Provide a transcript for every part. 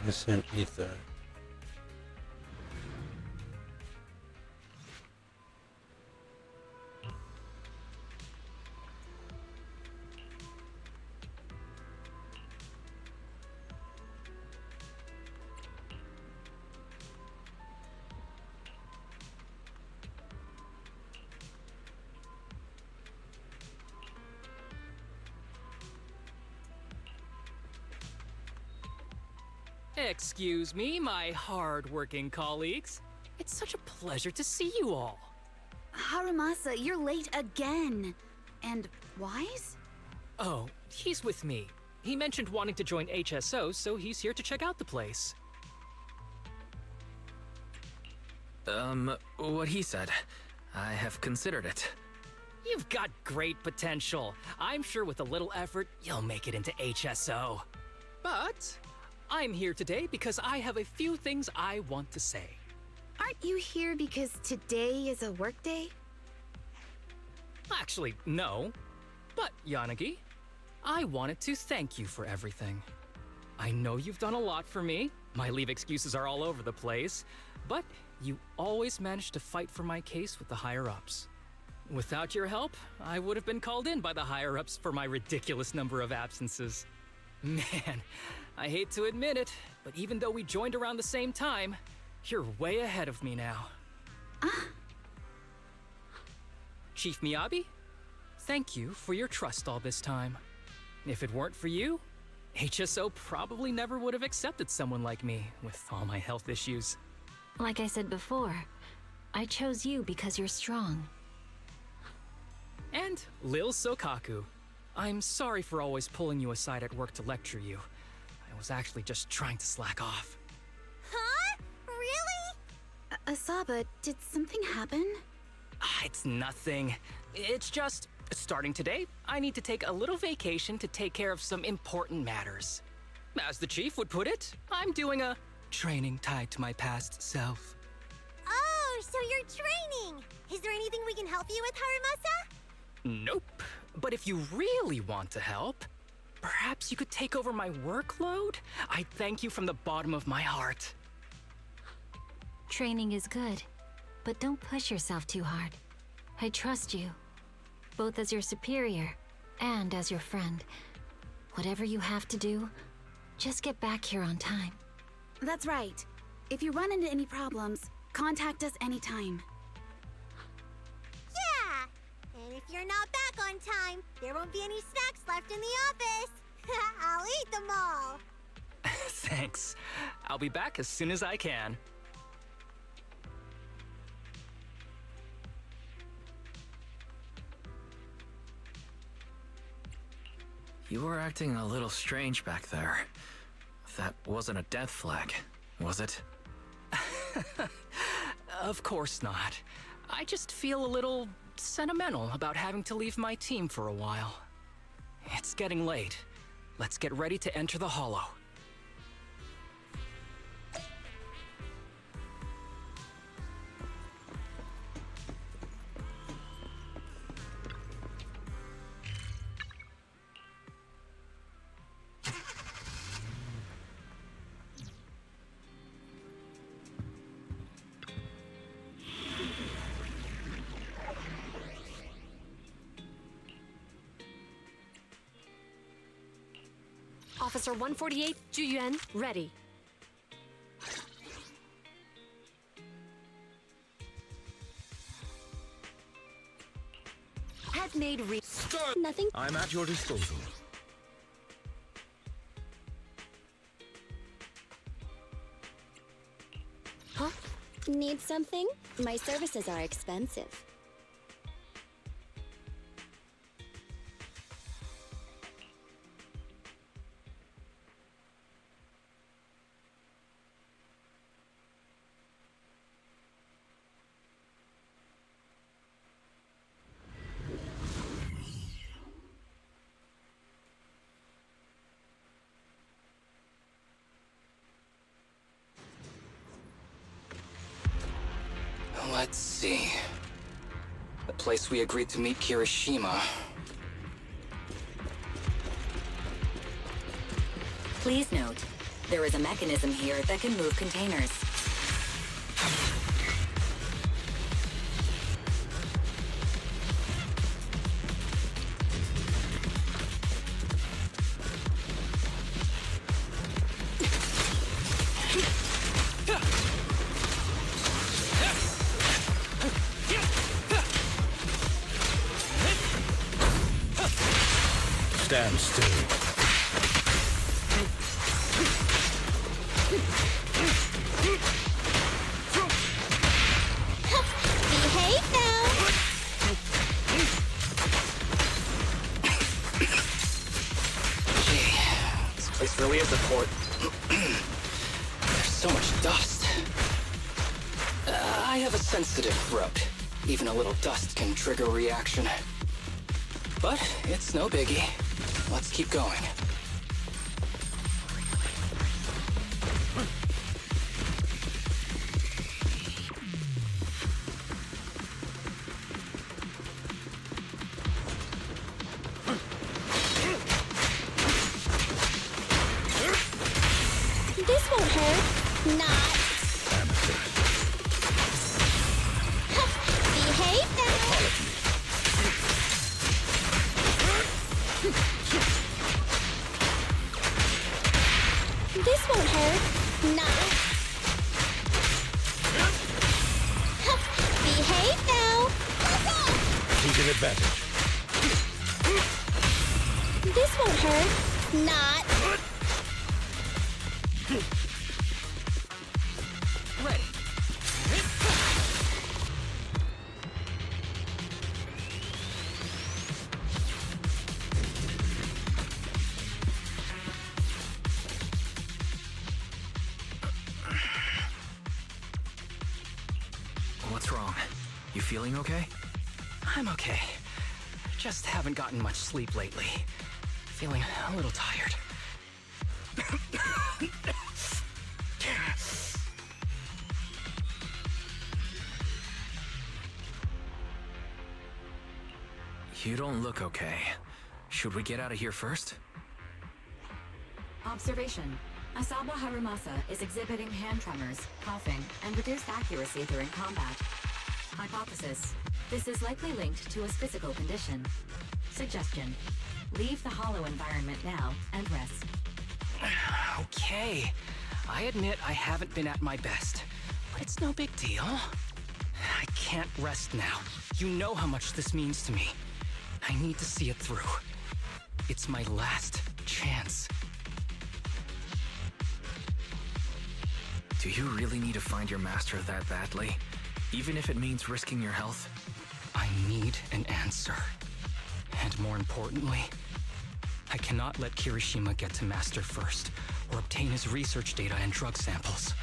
Innocent ether. Excuse me, my hard-working colleagues. It's such a pleasure to see you all. Harumasa, you're late again. And Wise? Oh, he's with me. He mentioned wanting to join HSO, so he's here to check out the place. What he said. I have considered it. You've got great potential. I'm sure with a little effort, you'll make it into HSO. But I'm here today because I have a few things I want to say. Aren't you here because today is a work day? Actually, no. But, Yanagi, I wanted to thank you for everything. I know you've done a lot for me. My leave excuses are all over the place. But you always managed to fight for my case with the higher-ups. Without your help, I would have been called in by the higher-ups for my ridiculous number of absences. Man, I hate to admit it, but even though we joined around the same time, you're way ahead of me now. Chief Miyabi, thank you for your trust all this time. If it weren't for you, HSO probably never would have accepted someone like me with all my health issues. Like I said before, I chose you because you're strong. And Lil Sokaku, I'm sorry for always pulling you aside at work to lecture you. I was actually just trying to slack off. Huh? Really? Asaba, did something happen? It's nothing. It's just, starting today, I need to take a little vacation to take care of some important matters. As the chief would put it, I'm doing a training tied to my past self. Oh, so you're training! Is there anything we can help you with, Harumasa? Nope. But if you really want to help, perhaps you could take over my workload? I'd thank you from the bottom of my heart. Training is good, but don't push yourself too hard. I trust you, both as your superior and as your friend. Whatever you have to do, just get back here on time. That's right. If you run into any problems, contact us anytime. Yeah! And if you're not back on time, there won't be any snacks left in the office. I'll eat them all. Thanks. I'll be back as soon as I can. You were acting a little strange back there. That wasn't a death flag, was it? Of course not. I just feel a little sentimental about having to leave my team for a while. It's getting late. Let's get ready to enter the Hollow. Officer 148, Juyuan, ready. Have made Start! nothing. I'm at your disposal. Huh? Need something? My services are expensive. Let's see. The place we agreed to meet Kirishima. Please note, There is a mechanism here that can move containers. Stand still. Behave now. Gee, this place really is a port. There's so much dust. I have a sensitive throat. Even a little dust can trigger a reaction. But it's no biggie. Let's keep going. This won't hurt. Not. Behave now. This won't hurt. Not. Behave now. Take an advantage. This won't hurt. Not. Ready. What's wrong? You feeling okay? I'm okay. Just haven't gotten much sleep lately. Feeling a little tired. You don't look okay. Should we get out of here first? Observation. Asaba Harumasa is exhibiting hand tremors, coughing, and reduced accuracy during combat. Hypothesis. This is likely linked to his physical condition. Suggestion. Leave the hollow environment now and rest. Okay. I admit I haven't been at my best, but it's no big deal. I can't rest now. You know how much this means to me. I need to see it through. It's my last chance. Do you really need to find your master that badly? Even if it means risking your health? I need an answer. And more importantly, I cannot let Kirishima get to Master first, or obtain his research data and drug samples.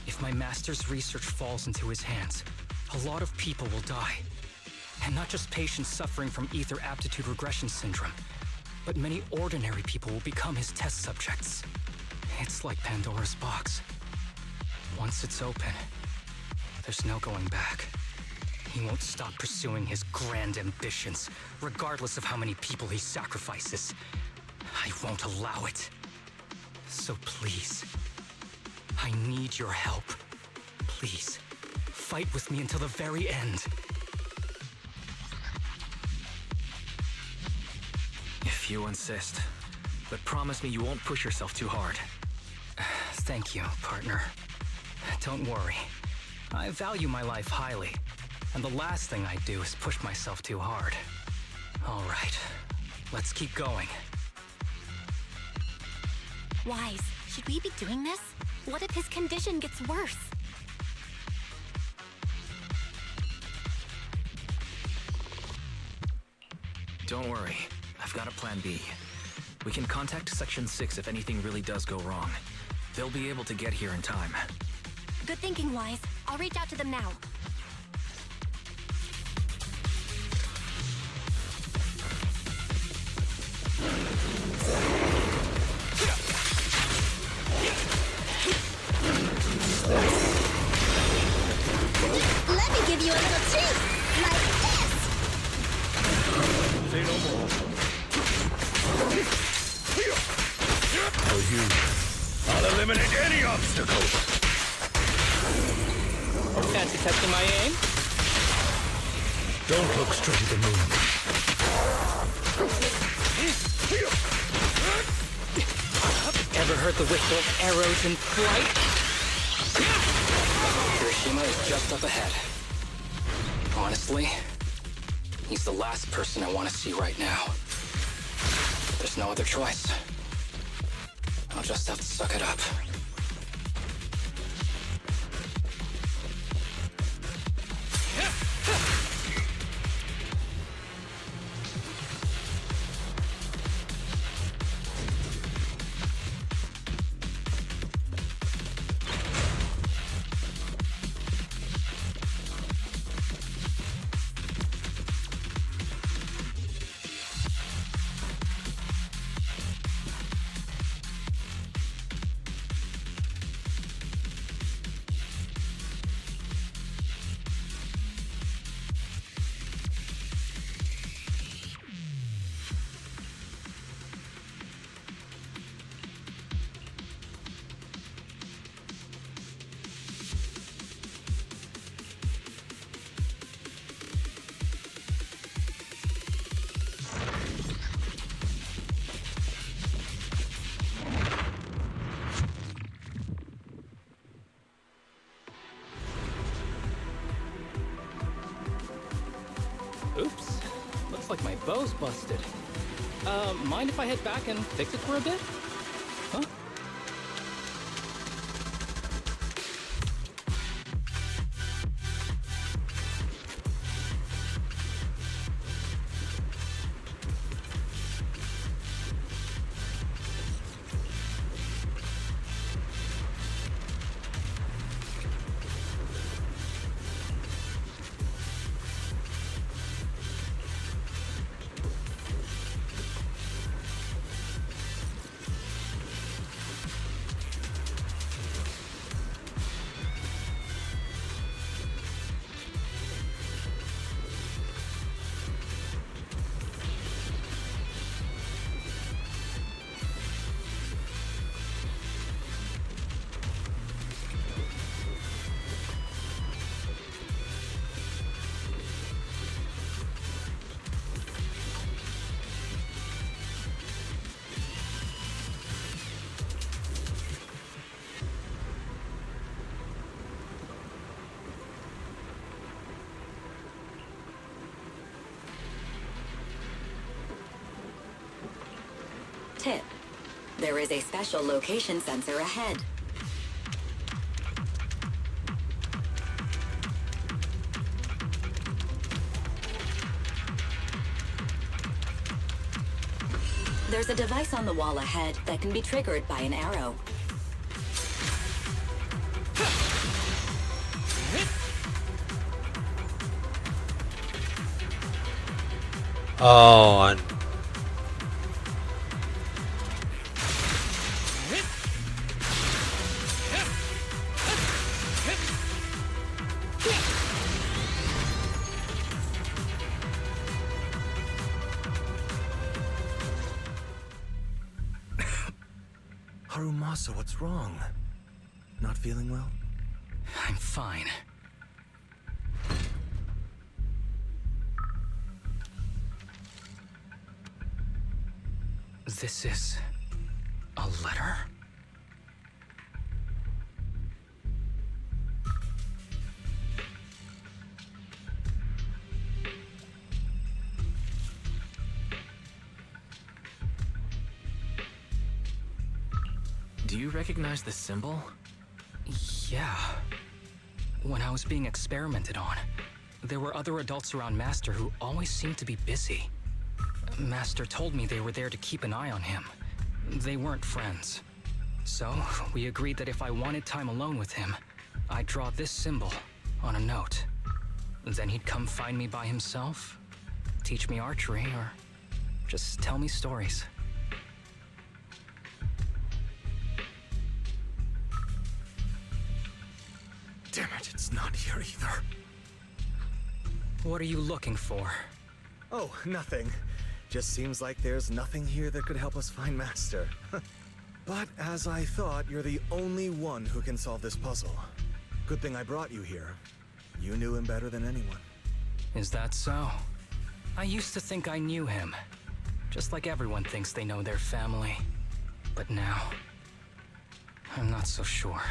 If my Master's research falls into his hands, a lot of people will die. And not just patients suffering from ether aptitude regression syndrome, but many ordinary people will become his test subjects. It's like Pandora's box. Once it's open, there's no going back. He won't stop pursuing his grand ambitions, regardless of how many people he sacrifices. I won't allow it. So please, I need your help. Please, fight with me until the very end. If you insist. But promise me you won't push yourself too hard. Thank you, partner. Don't worry. I value my life highly, and the last thing I do is push myself too hard. All right, let's keep going. Wise, should we be doing this? What if his condition gets worse? Don't worry. I've got a plan B. We can contact Section 6 if anything really does go wrong. They'll be able to get here in time. Good thinking, Wise. I'll reach out to them now. Let me give you a little treat. Like this. Say no more. For you, I'll eliminate any obstacle. Fancy testing my aim? Don't look straight at the moon. Ever heard the whistle of arrows in flight? Hiroshima is just up ahead. Honestly, he's the last person I want to see right now. There's no other choice. I'll just have to suck it up. Oops. Looks like my bow's busted. Mind if I head back and fix it for a bit? Huh? Tip. There is a special location sensor ahead. There's a device on the wall ahead that can be triggered by an arrow. Oh, and Harumasa, what's wrong? Not feeling well? I'm fine. This is a letter? Do you recognize the symbol? Yeah. When I was being experimented on, there were other adults around Master who always seemed to be busy. Master told me they were there to keep an eye on him. They weren't friends. So, we agreed that if I wanted time alone with him, I'd draw this symbol on a note. Then he'd come find me by himself, teach me archery, or just tell me stories. Damn it, it's not here either. What are you looking for? Oh, nothing. Just seems like there's nothing here that could help us find Master. But as I thought, you're the only one who can solve this puzzle. Good thing I brought you here. You knew him better than anyone. Is that so? I used to think I knew him. Just like everyone thinks they know their family. But now, I'm not so sure.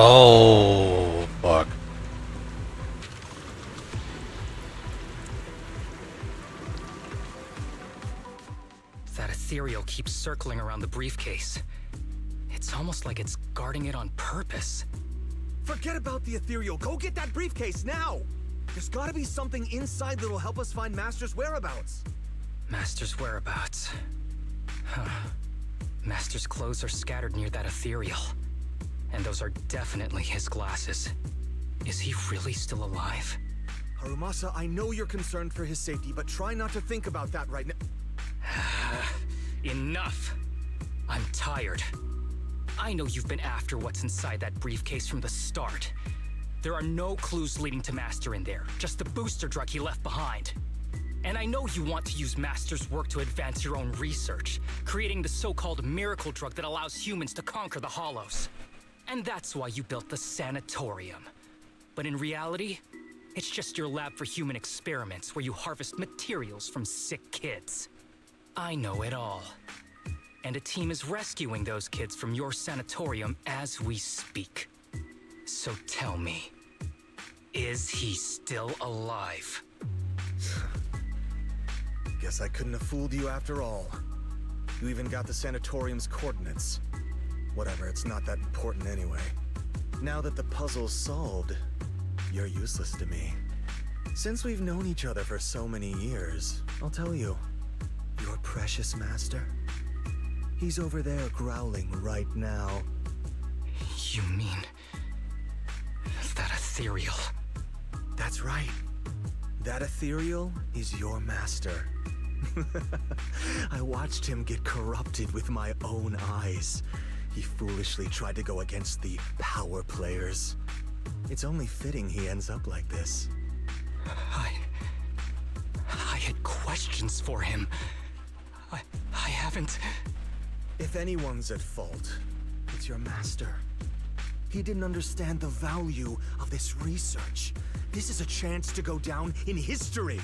Oh, fuck. That ethereal keeps circling around the briefcase. It's almost like it's guarding it on purpose. Forget about the ethereal. Go get that briefcase now! There's gotta be something inside that'll help us find Master's whereabouts. Master's whereabouts. Huh. Master's clothes are scattered near that ethereal. And those are definitely his glasses. Is he really still alive? Harumasa, I know you're concerned for his safety, but try not to think about that right now. Enough! I'm tired. I know you've been after what's inside that briefcase from the start. There are no clues leading to Master in there, just the booster drug he left behind. And I know you want to use Master's work to advance your own research, creating the so-called miracle drug that allows humans to conquer the Hollows. And that's why you built the sanatorium. But in reality, it's just your lab for human experiments where you harvest materials from sick kids. I know it all. And a team is rescuing those kids from your sanatorium as we speak. So tell me, is he still alive? Guess I couldn't have fooled you after all. You even got the sanatorium's coordinates. Whatever, it's not that important anyway. Now that the puzzle's solved, you're useless to me. Since we've known each other for so many years, I'll tell you, your precious master, he's over there growling right now. You mean that ethereal? That's right. That ethereal is your master. I watched him get corrupted with my own eyes. He foolishly tried to go against the power players. It's only fitting he ends up like this. I had questions for him. I haven't... If anyone's at fault, it's your master. He didn't understand the value of this research. This is a chance to go down in history.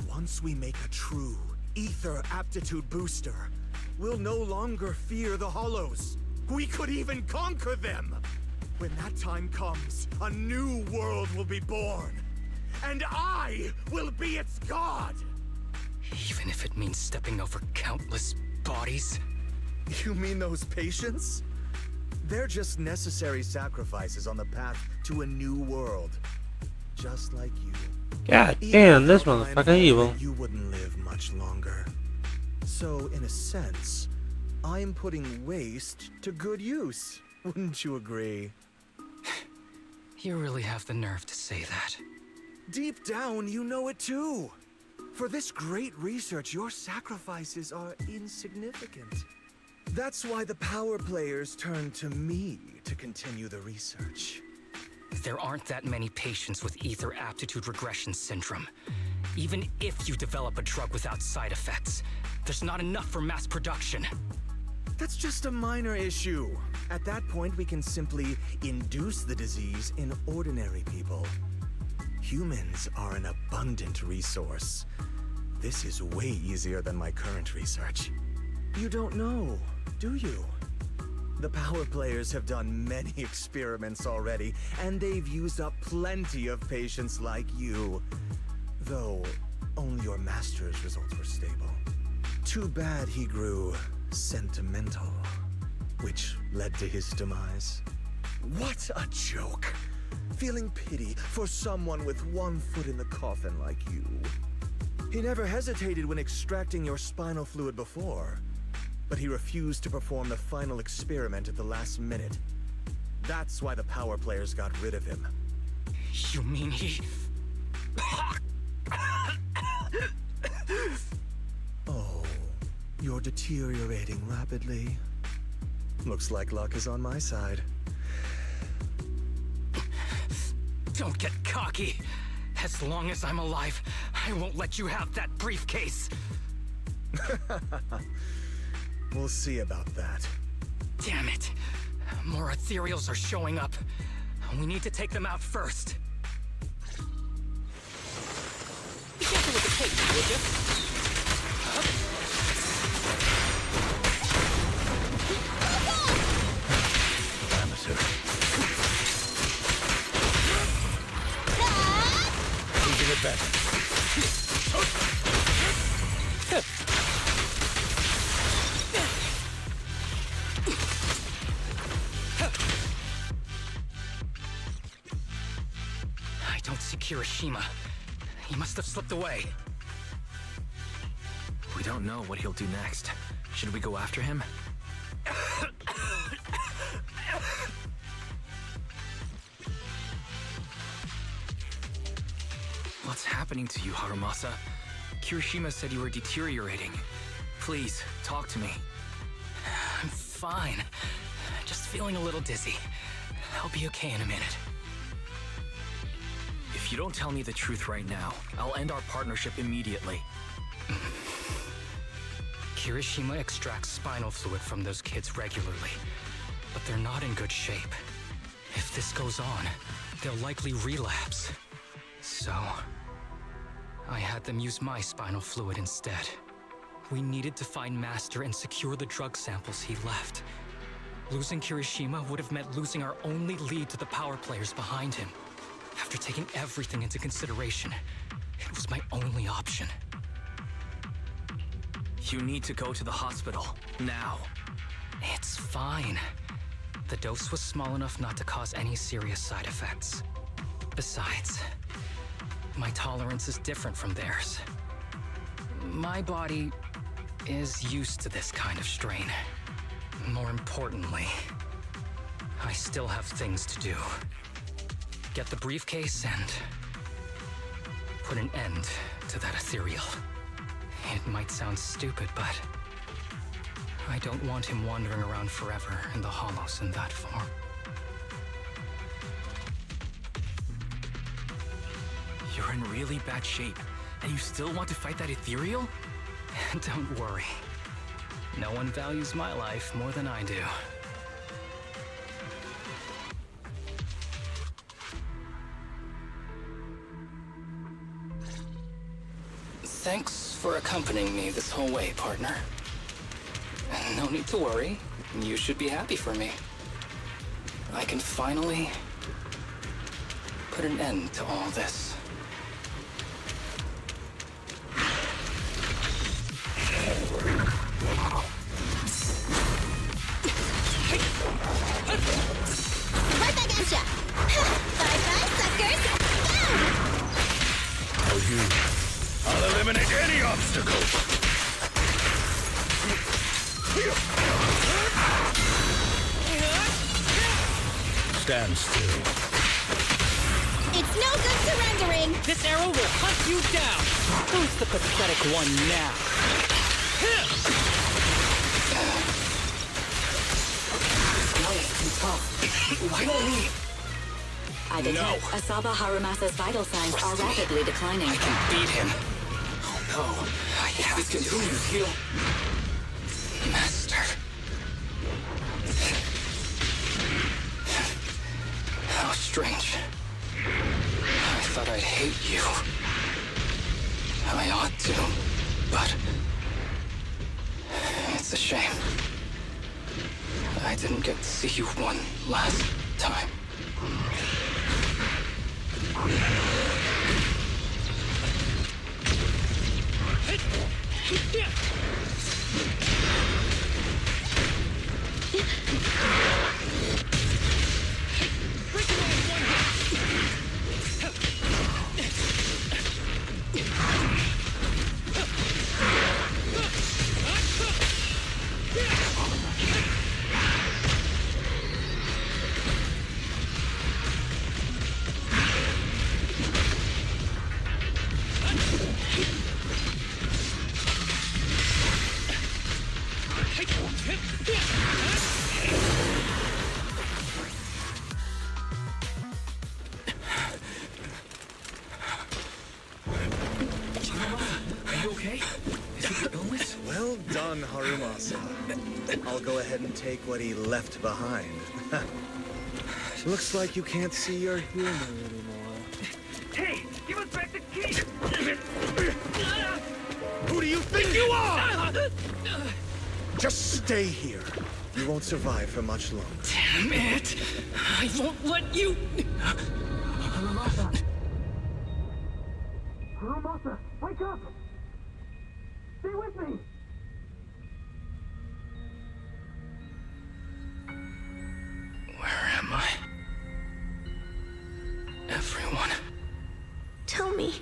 Once we make a true ether aptitude booster, we'll no longer fear the Hollows. We could even conquer them. When that time comes, a new world will be born. And I will be its god! Even if it means stepping over countless bodies? You mean those patients? They're just necessary sacrifices on the path to a new world. Just like you. God damn, this motherfucker evil. You wouldn't live much longer. So, in a sense, I'm putting waste to good use. Wouldn't you agree? You really have the nerve to say that. Deep down, you know it too. For this great research, your sacrifices are insignificant. That's why the power players turn to me to continue the research. There aren't that many patients with ether aptitude regression syndrome. Even if you develop a drug without side effects, there's not enough for mass production. That's just a minor issue. At that point, we can simply induce the disease in ordinary people. Humans are an abundant resource. This is way easier than my current research. You don't know, do you? The power players have done many experiments already, and they've used up plenty of patients like you. Though, only your master's results were stable. Too bad he grew sentimental, which led to his demise. What a joke! Feeling pity for someone with one foot in the coffin like you. He never hesitated when extracting your spinal fluid before, but he refused to perform the final experiment at the last minute. That's why the power players got rid of him. You mean he... Oh, you're deteriorating rapidly. Looks like luck is on my side. Don't get cocky. As long as I'm alive, I won't let you have that briefcase. We'll see about that. Damn it. More ethereals are showing up. We need to take them out first. Be careful with the cake, would you? Amateur. Even it better. I don't see Kirishima. He must have slipped away. We don't know what he'll do next. Should we go after him? What's happening to you, Harumasa? Kirishima said you were deteriorating. Please, talk to me. I'm fine. Just feeling a little dizzy. I'll be okay in a minute. If you don't tell me the truth right now, I'll end our partnership immediately. Kirishima extracts spinal fluid from those kids regularly, but they're not in good shape. If this goes on, they'll likely relapse. So, I had them use my spinal fluid instead. We needed to find Master and secure the drug samples he left. Losing Kirishima would have meant losing our only lead to the power players behind him. After taking everything into consideration, it was my only option. You need to go to the hospital, now. It's fine. The dose was small enough not to cause any serious side effects. Besides, my tolerance is different from theirs. My body is used to this kind of strain. More importantly, I still have things to do. Get the briefcase and put an end to that ethereal. It might sound stupid, but I don't want him wandering around forever in the Hollows in that form. You're in really bad shape, and you still want to fight that ethereal? Don't worry. No one values my life more than I do. Thanks for accompanying me this whole way, partner. No need to worry. You should be happy for me. I can finally put an end to all this. Right back at ya! Bye-bye, suckers! For you, I'll eliminate any obstacle! Stand still. It's no good surrendering! This arrow will hunt you down! Who's the pathetic one now? Why don't we? I detect Asaba Harumasa's vital signs are rapidly declining. I can beat him. Oh no, I have to heal. Master. How strange. I thought I'd hate you. I ought to, but it's a shame. I didn't get to see you one last time. Well done, Harumasa. I'll go ahead and take what he left behind. Looks like you can't see your humor anymore. Hey, give us back the key! Who do you think you are? Just stay here. You won't survive for much longer. Damn it! I won't let you... Harumasa! Harumasa, wake up! Stay with me! Where am I? Everyone. Tell me,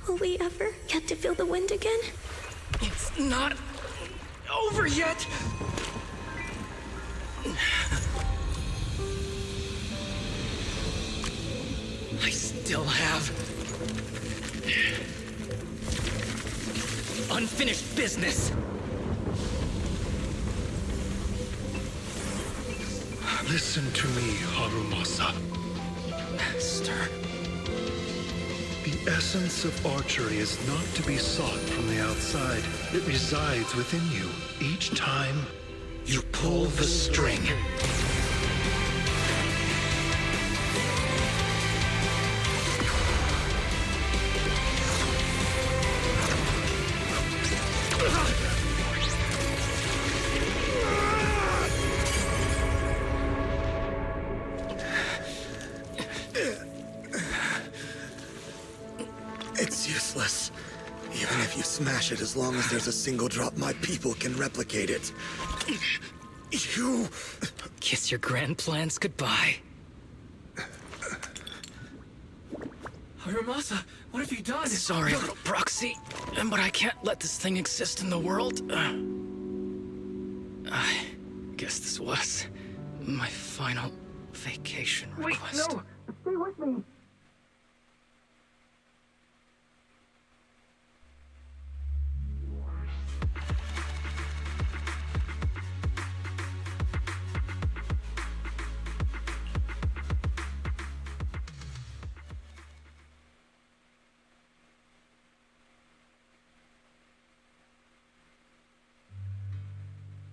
will we ever get to feel the wind again? It's not over yet! I still have unfinished business. Listen to me, Harumasa. Master. The essence of archery is not to be sought from the outside. It resides within you. Each time you pull the string. It's useless. Even if you smash it, as long as there's a single drop, my people can replicate it. You... Kiss your grand plans goodbye. Harumasa, what have you done? Sorry, little proxy, but I can't let this thing exist in the world. I guess this was my final vacation request. Wait, no! Stay with me!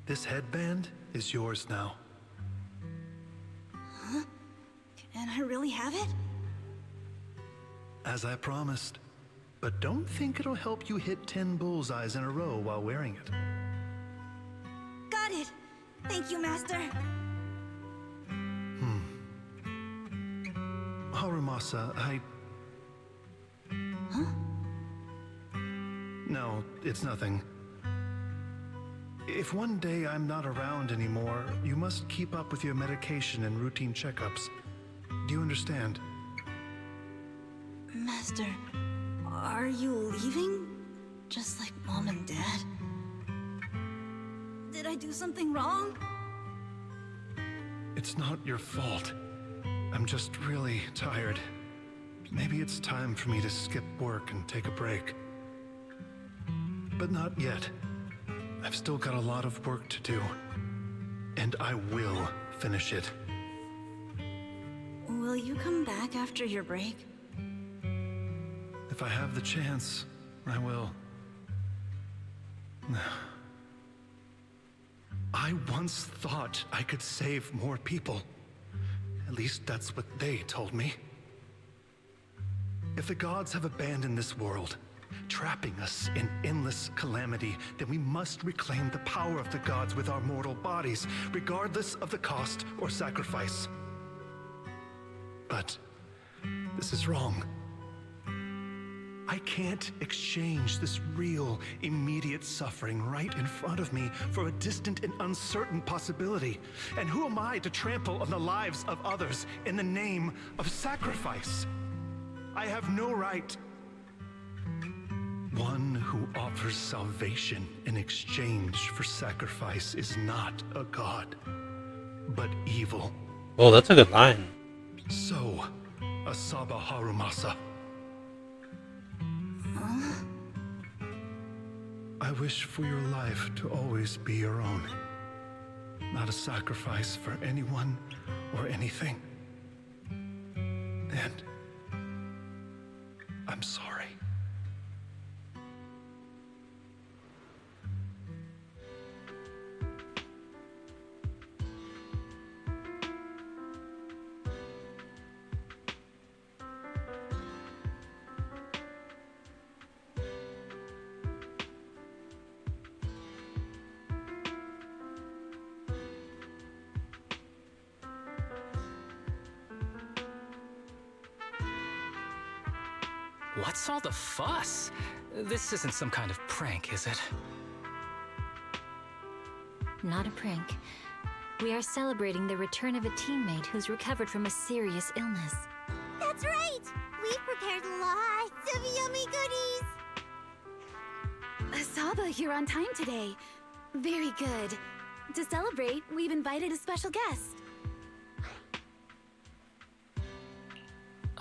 This headband is yours now. Huh? Can I really have it? As I promised. But don't think it'll help you hit 10 bullseyes in a row while wearing it. Got it! Thank you, Master. Harumasa, Huh? No, it's nothing. If one day I'm not around anymore, you must keep up with your medication and routine checkups. Do you understand? Master, are you leaving? Just like Mom and Dad? Did I do something wrong? It's not your fault. I'm just really tired. Maybe it's time for me to skip work and take a break. But not yet. I've still got a lot of work to do. And I will finish it. Will you come back after your break? If I have the chance, I will. I once thought I could save more people. At least that's what they told me. If the gods have abandoned this world, trapping us in endless calamity, then we must reclaim the power of the gods with our mortal bodies, regardless of the cost or sacrifice. But this is wrong. I can't exchange this real, immediate suffering right in front of me for a distant and uncertain possibility. And who am I to trample on the lives of others in the name of sacrifice? I have no right. One who offers salvation in exchange for sacrifice is not a god, but evil. Oh, that's a good line. So, Asaba Harumasa. I wish for your life to always be your own. Not a sacrifice for anyone or anything. And I'm sorry. What's all the fuss? This isn't some kind of prank, is it? Not a prank. We are celebrating the return of a teammate who's recovered from a serious illness. That's right! We've prepared lots of yummy goodies! Asaba, you're on time today. Very good. To celebrate, we've invited a special guest.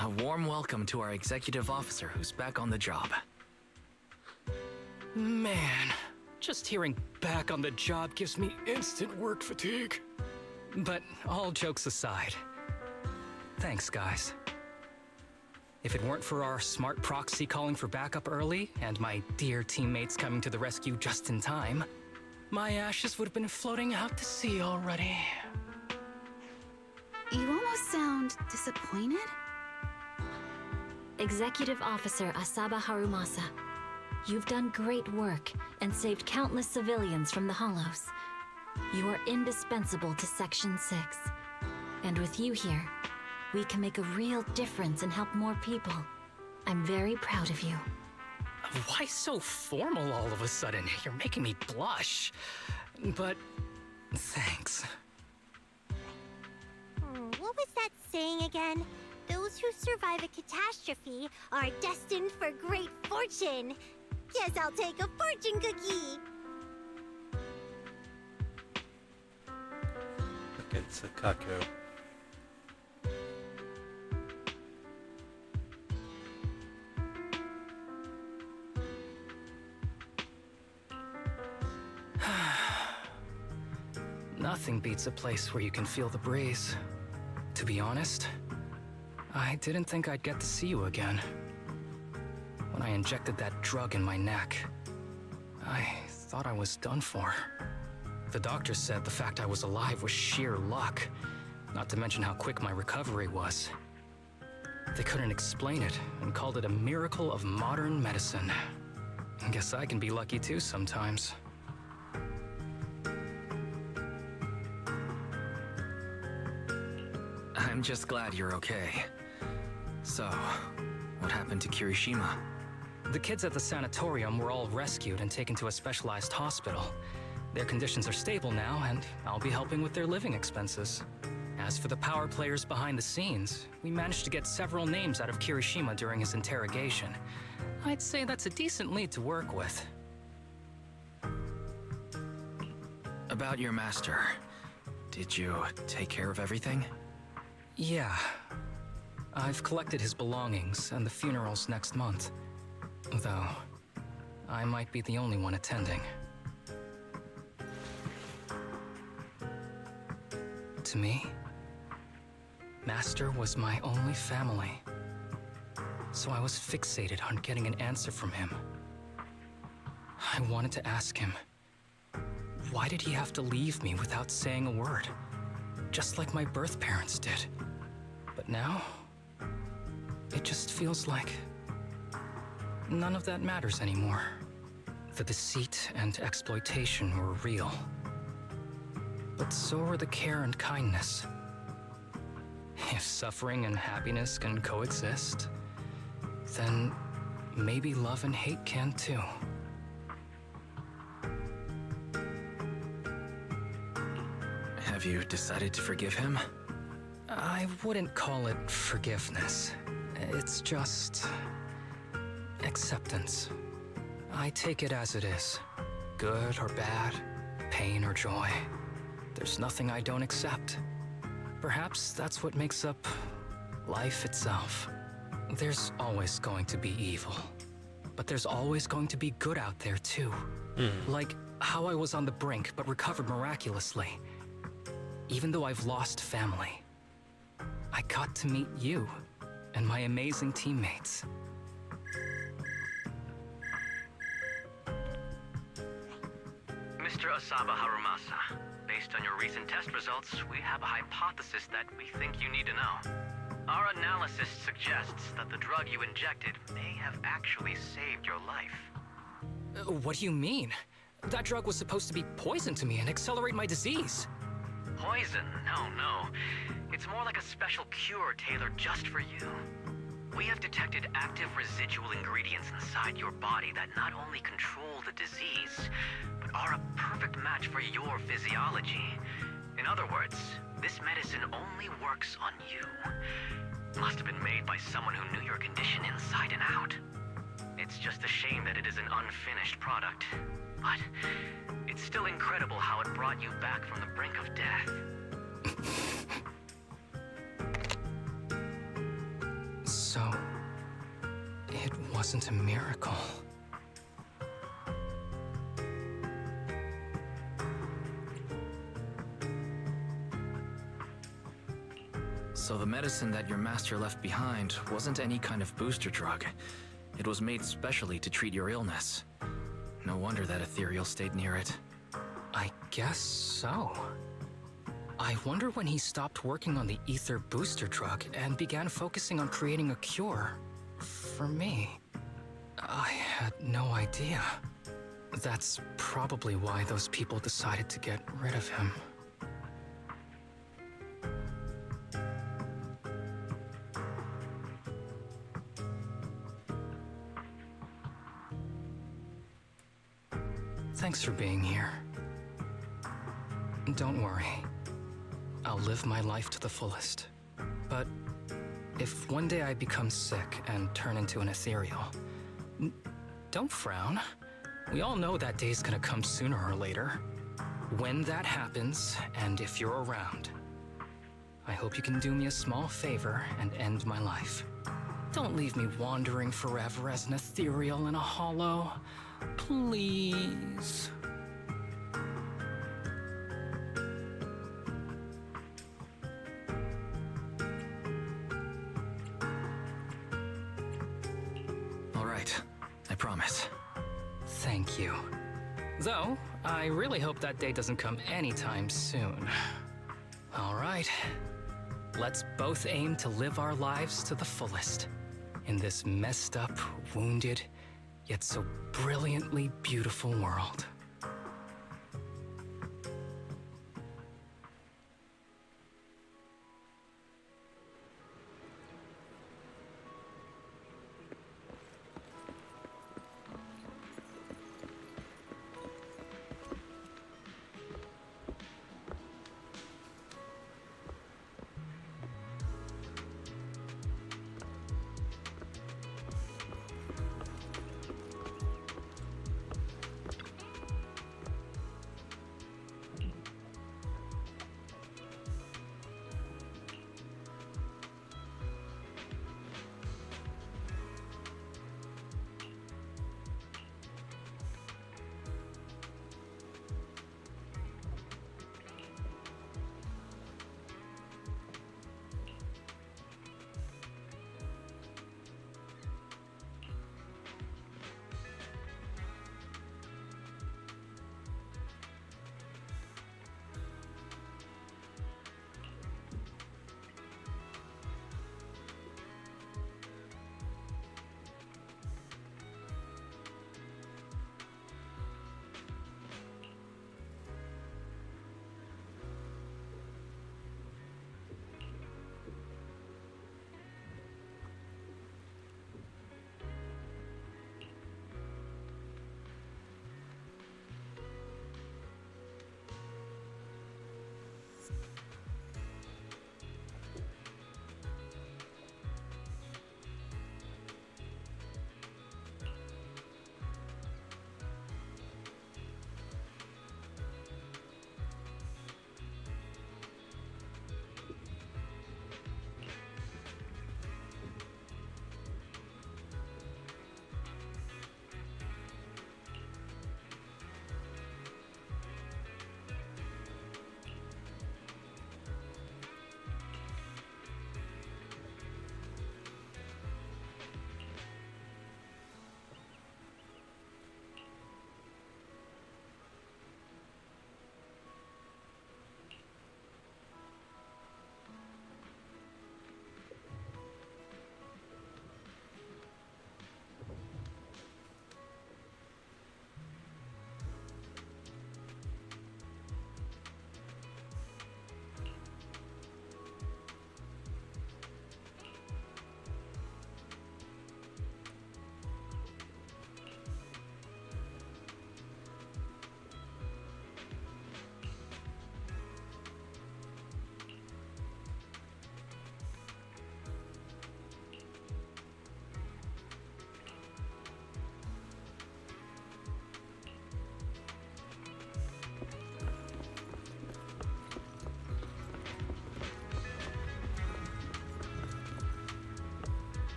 A warm welcome to our executive officer who's back on the job. Man, just hearing back on the job gives me instant work fatigue. But all jokes aside, thanks, guys. If it weren't for our smart proxy calling for backup early and my dear teammates coming to the rescue just in time, my ashes would have been floating out to sea already. You almost sound disappointed? Executive Officer Asaba Harumasa, you've done great work and saved countless civilians from the Hollows. You are indispensable to Section 6. And with you here, we can make a real difference and help more people. I'm very proud of you. Why so formal all of a sudden? You're making me blush. But thanks. What was that saying again? Those who survive a catastrophe are destined for great fortune. Guess I'll take a fortune cookie. Look at Sakako. Nothing beats a place where you can feel the breeze. To be honest, I didn't think I'd get to see you again. When I injected that drug in my neck, I thought I was done for. The doctor said the fact I was alive was sheer luck, not to mention how quick my recovery was. They couldn't explain it and called it a miracle of modern medicine. I guess I can be lucky too sometimes. I'm just glad you're okay. So, what happened to Kirishima? The kids at the sanatorium were all rescued and taken to a specialized hospital. Their conditions are stable now, and I'll be helping with their living expenses. As for the power players behind the scenes, we managed to get several names out of Kirishima during his interrogation. I'd say that's a decent lead to work with. About your master, did you take care of everything? Yeah. I've collected his belongings, and the funeral's next month. Though, I might be the only one attending. To me, Master was my only family. So I was fixated on getting an answer from him. I wanted to ask him, why did he have to leave me without saying a word? Just like my birth parents did. But now, it just feels like none of that matters anymore. The deceit and exploitation were real. But so were the care and kindness. If suffering and happiness can coexist, then maybe love and hate can too. Have you decided to forgive him? I wouldn't call it forgiveness. It's just acceptance. I take it as it is. Good or bad, pain or joy. There's nothing I don't accept. Perhaps that's what makes up life itself. There's always going to be evil. But there's always going to be good out there too. Like how I was on the brink but recovered miraculously. Even though I've lost family, I got to meet you and my amazing teammates. Mr. Asaba Harumasa, based on your recent test results, we have a hypothesis that we think you need to know. Our analysis suggests that the drug you injected may have actually saved your life. What do you mean? That drug was supposed to be poison to me and accelerate my disease. Poison? No. It's more like a special cure tailored just for you. We have detected active residual ingredients inside your body that not only control the disease, but are a perfect match for your physiology. In other words, this medicine only works on you. Must have been made by someone who knew your condition inside and out. It's just a shame that it is an unfinished product. But it's still incredible how it brought you back from the brink of death. So, it wasn't a miracle. So the medicine that your master left behind wasn't any kind of booster drug. It was made specially to treat your illness. No wonder that ethereal stayed near it. I guess so. I wonder when he stopped working on the ether booster drug and began focusing on creating a cure for me. I had no idea. That's probably why those people decided to get rid of him. Thanks for being here. Don't worry. I'll live my life to the fullest. But if one day I become sick and turn into an ethereal, don't frown. We all know that day's gonna come sooner or later. When that happens, and if you're around, I hope you can do me a small favor and end my life. Don't leave me wandering forever as an ethereal in a hollow. Please. All right, I promise. Thank you. Though, I really hope that day doesn't come anytime soon. All right. Let's both aim to live our lives to the fullest. In this messed up, wounded, yet so brilliantly beautiful world.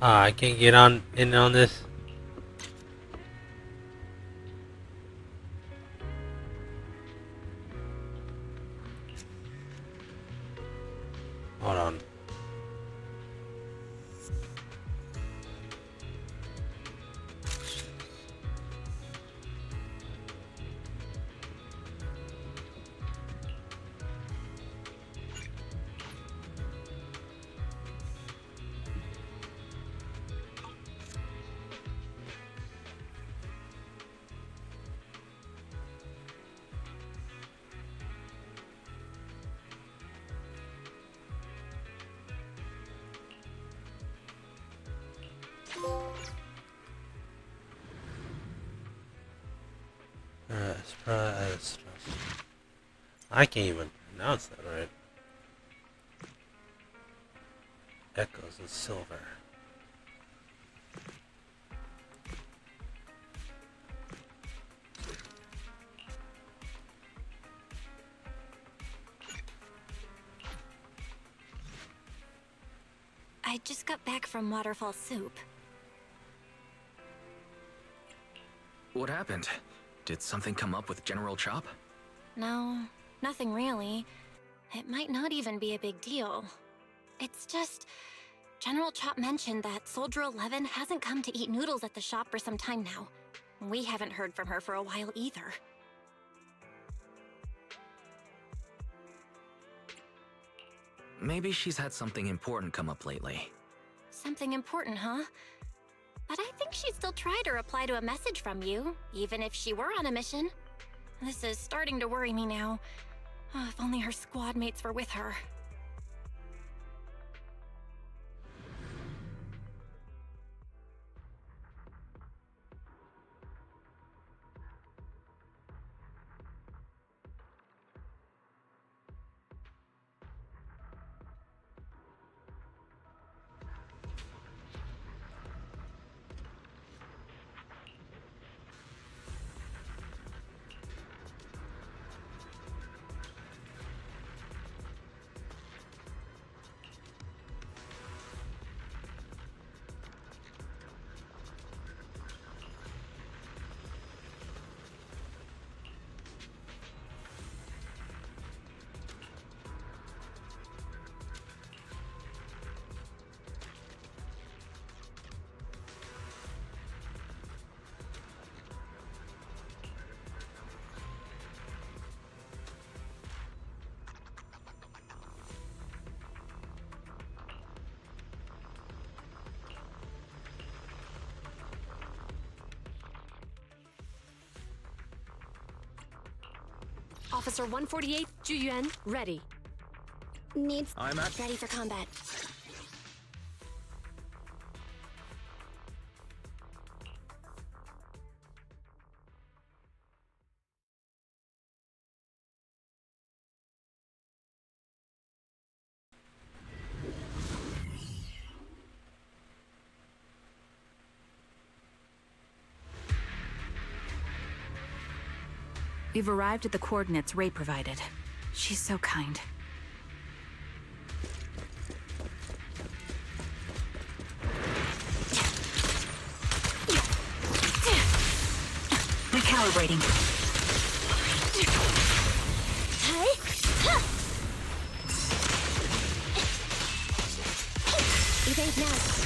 I can't get on in on this. Hold on. I can't even pronounce that right. Echoes of silver. I just got back from Waterfall Soup. What happened? Did something come up with General Chop? No, nothing really. It might not even be a big deal. It's just... General Chop mentioned that Soldier 11 hasn't come to eat noodles at the shop for some time now. We haven't heard from her for a while either. Maybe she's had something important come up lately. Something important, huh? But I think she'd still try to reply to a message from you, even if she were on a mission. This is starting to worry me now. Oh, if only her squad mates were with her. Officer 148, Juyuan, ready. Needs I'm at... ready for combat. We've arrived at the coordinates Ray provided. She's so kind. Recalibrating. Evade now.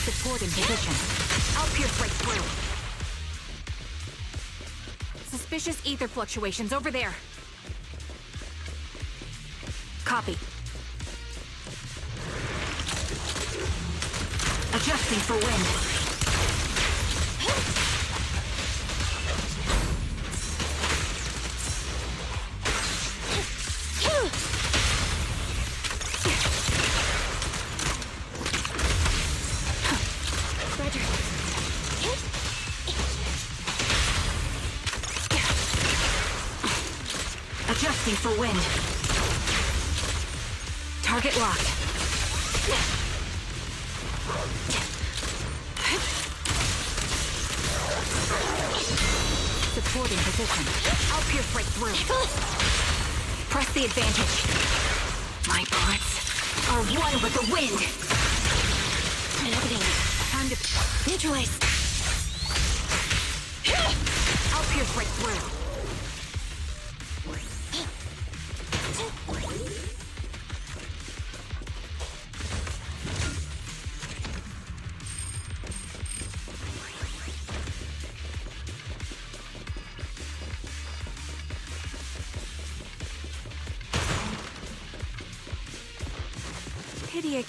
Support in position. I'll pierce right through. Suspicious ether fluctuations over there. Copy. Adjusting for wind. Adjusting for wind. Target locked. Supporting position. I'll pierce right through. Press the advantage. My bullets are one with the wind. Navigating. Time to Neutralize. I'll pierce right through. Pity I...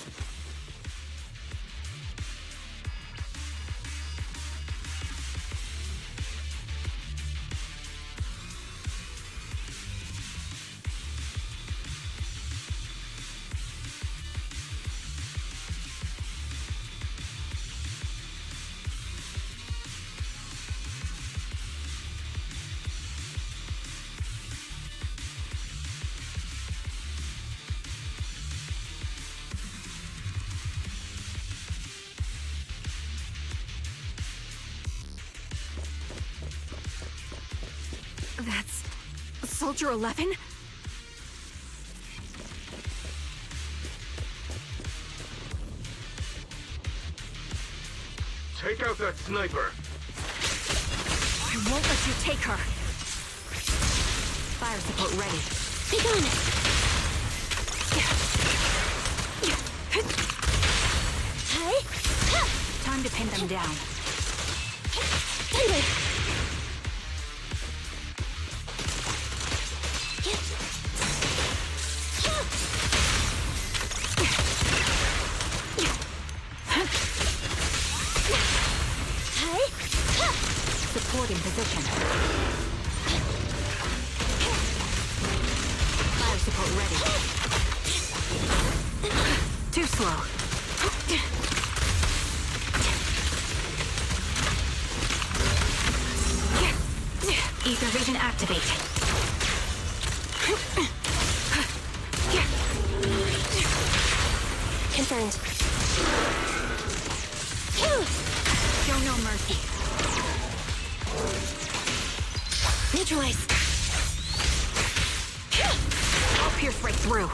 That's... Soldier 11? Take out that sniper! I won't let you take her! Fire support ready. Be gone! Time to pin them down. Thunder! Supporting position. Fire support ready. Too slow. Ether vision activate. Confirmed. Show no mercy. Neutralize. I'll pierce right through.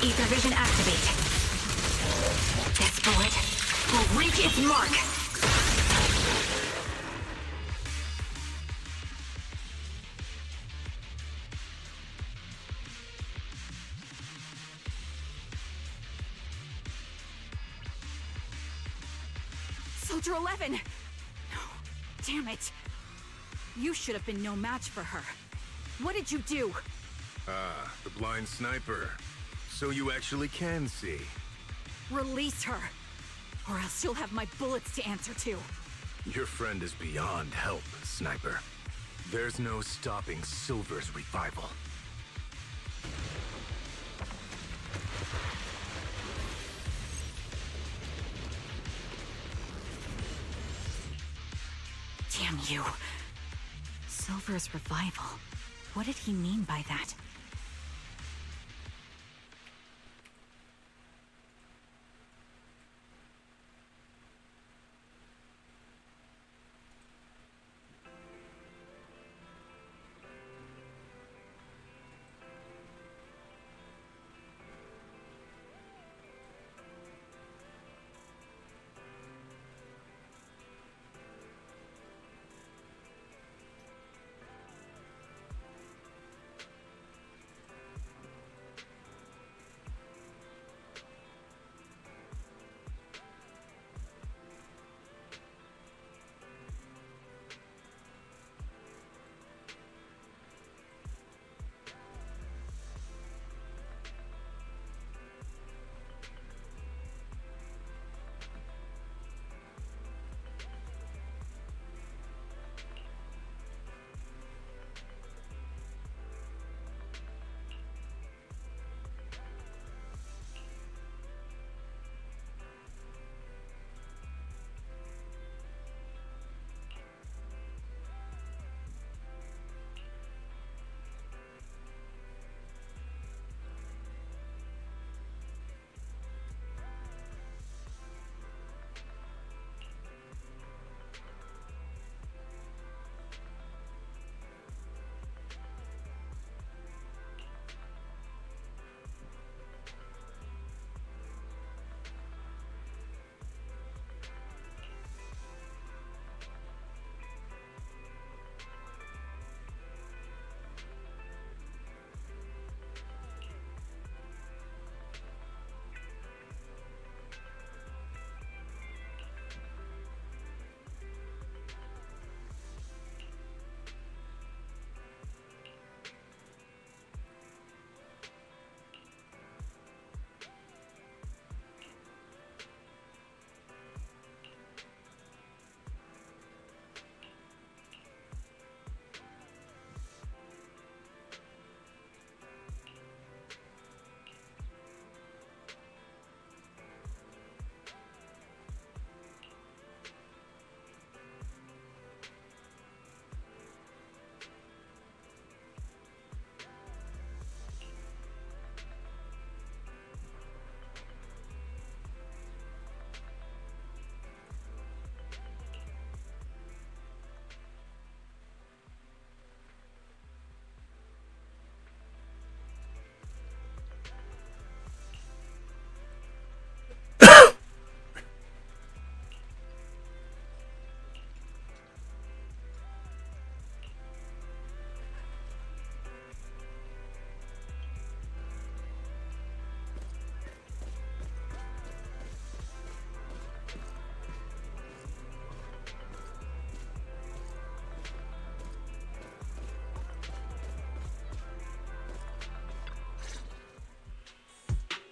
Ether vision activate. This bullet will reach its mark. Soldier 11! No. Damn it. You should have been no match for her. What did you do? Ah, the blind sniper. So you actually can see. Release her, or else she'll have my bullets to answer to. Your friend is beyond help, Sniper. There's no stopping Silver's revival. Damn you. Silver's revival. What did he mean by that?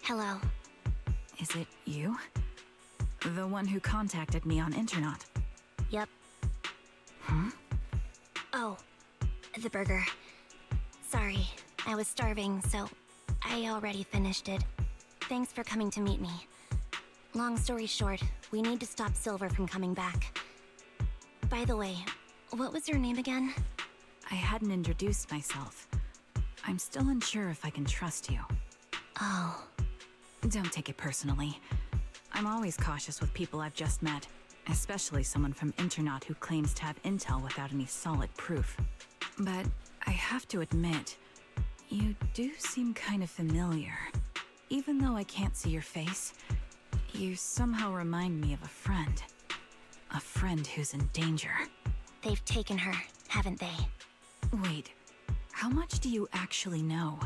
Hello. Is it you? The one who contacted me on Internet? Yep. Hmm? Oh, the burger. Sorry, I was starving, so I already finished it. Thanks for coming to meet me. Long story short, we need to stop Silver from coming back. By the way, what was your name again? I hadn't introduced myself. I'm still unsure if I can trust you. Oh. Don't take it personally. I'm always cautious with people I've just met, especially someone from Internet who claims to have intel without any solid proof. But I have to admit, you do seem kind of familiar. Even though I can't see your face, you somehow remind me of a friend. A friend who's in danger. They've taken her, haven't they? Wait, how much do you actually know?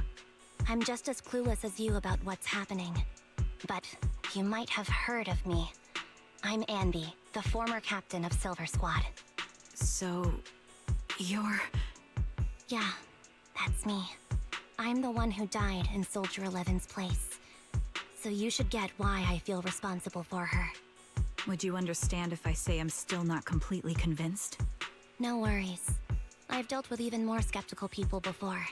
I'm just as clueless as you about what's happening. But you might have heard of me. I'm Andy, the former captain of Silver Squad. So, you're... Yeah, that's me. I'm the one who died in Soldier 11's place. So you should get why I feel responsible for her. Would you understand if I say I'm still not completely convinced? No worries. I've dealt with even more skeptical people before.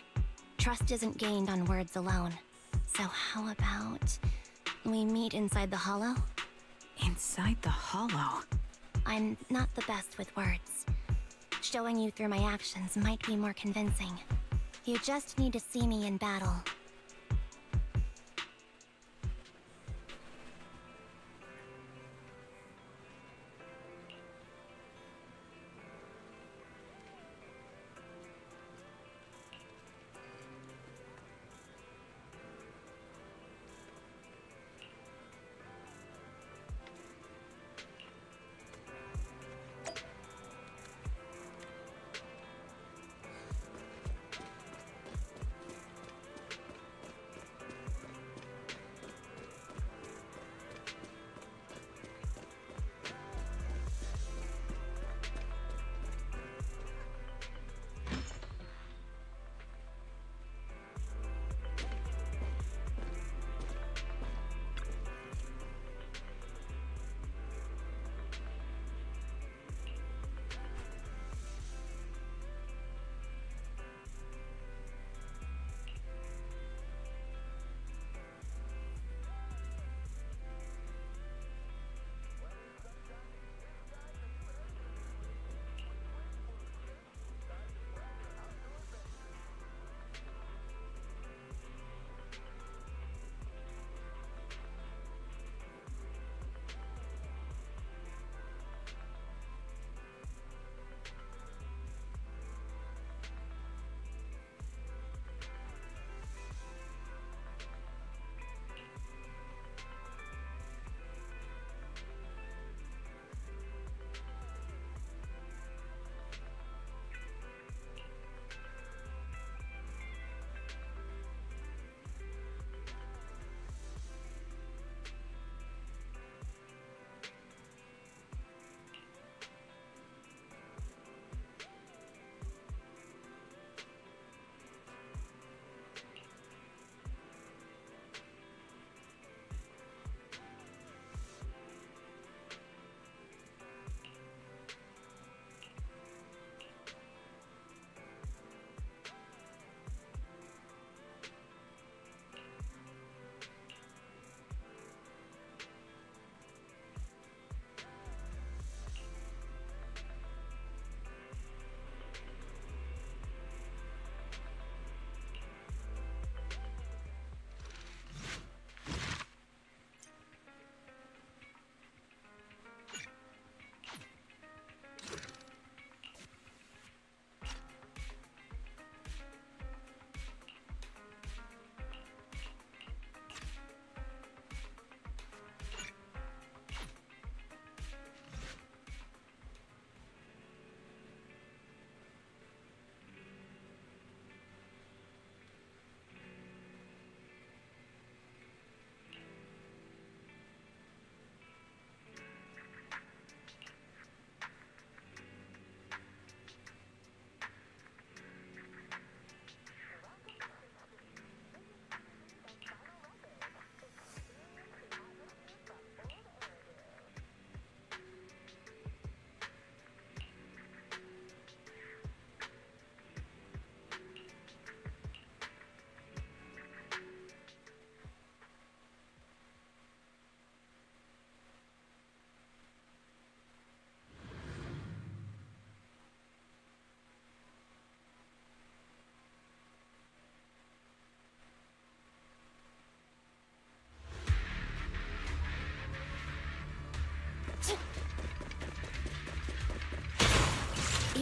Trust isn't gained on words alone. So how about we meet inside the hollow? Inside the hollow? I'm not the best with words. Showing you through my actions might be more convincing. You just need to see me in battle.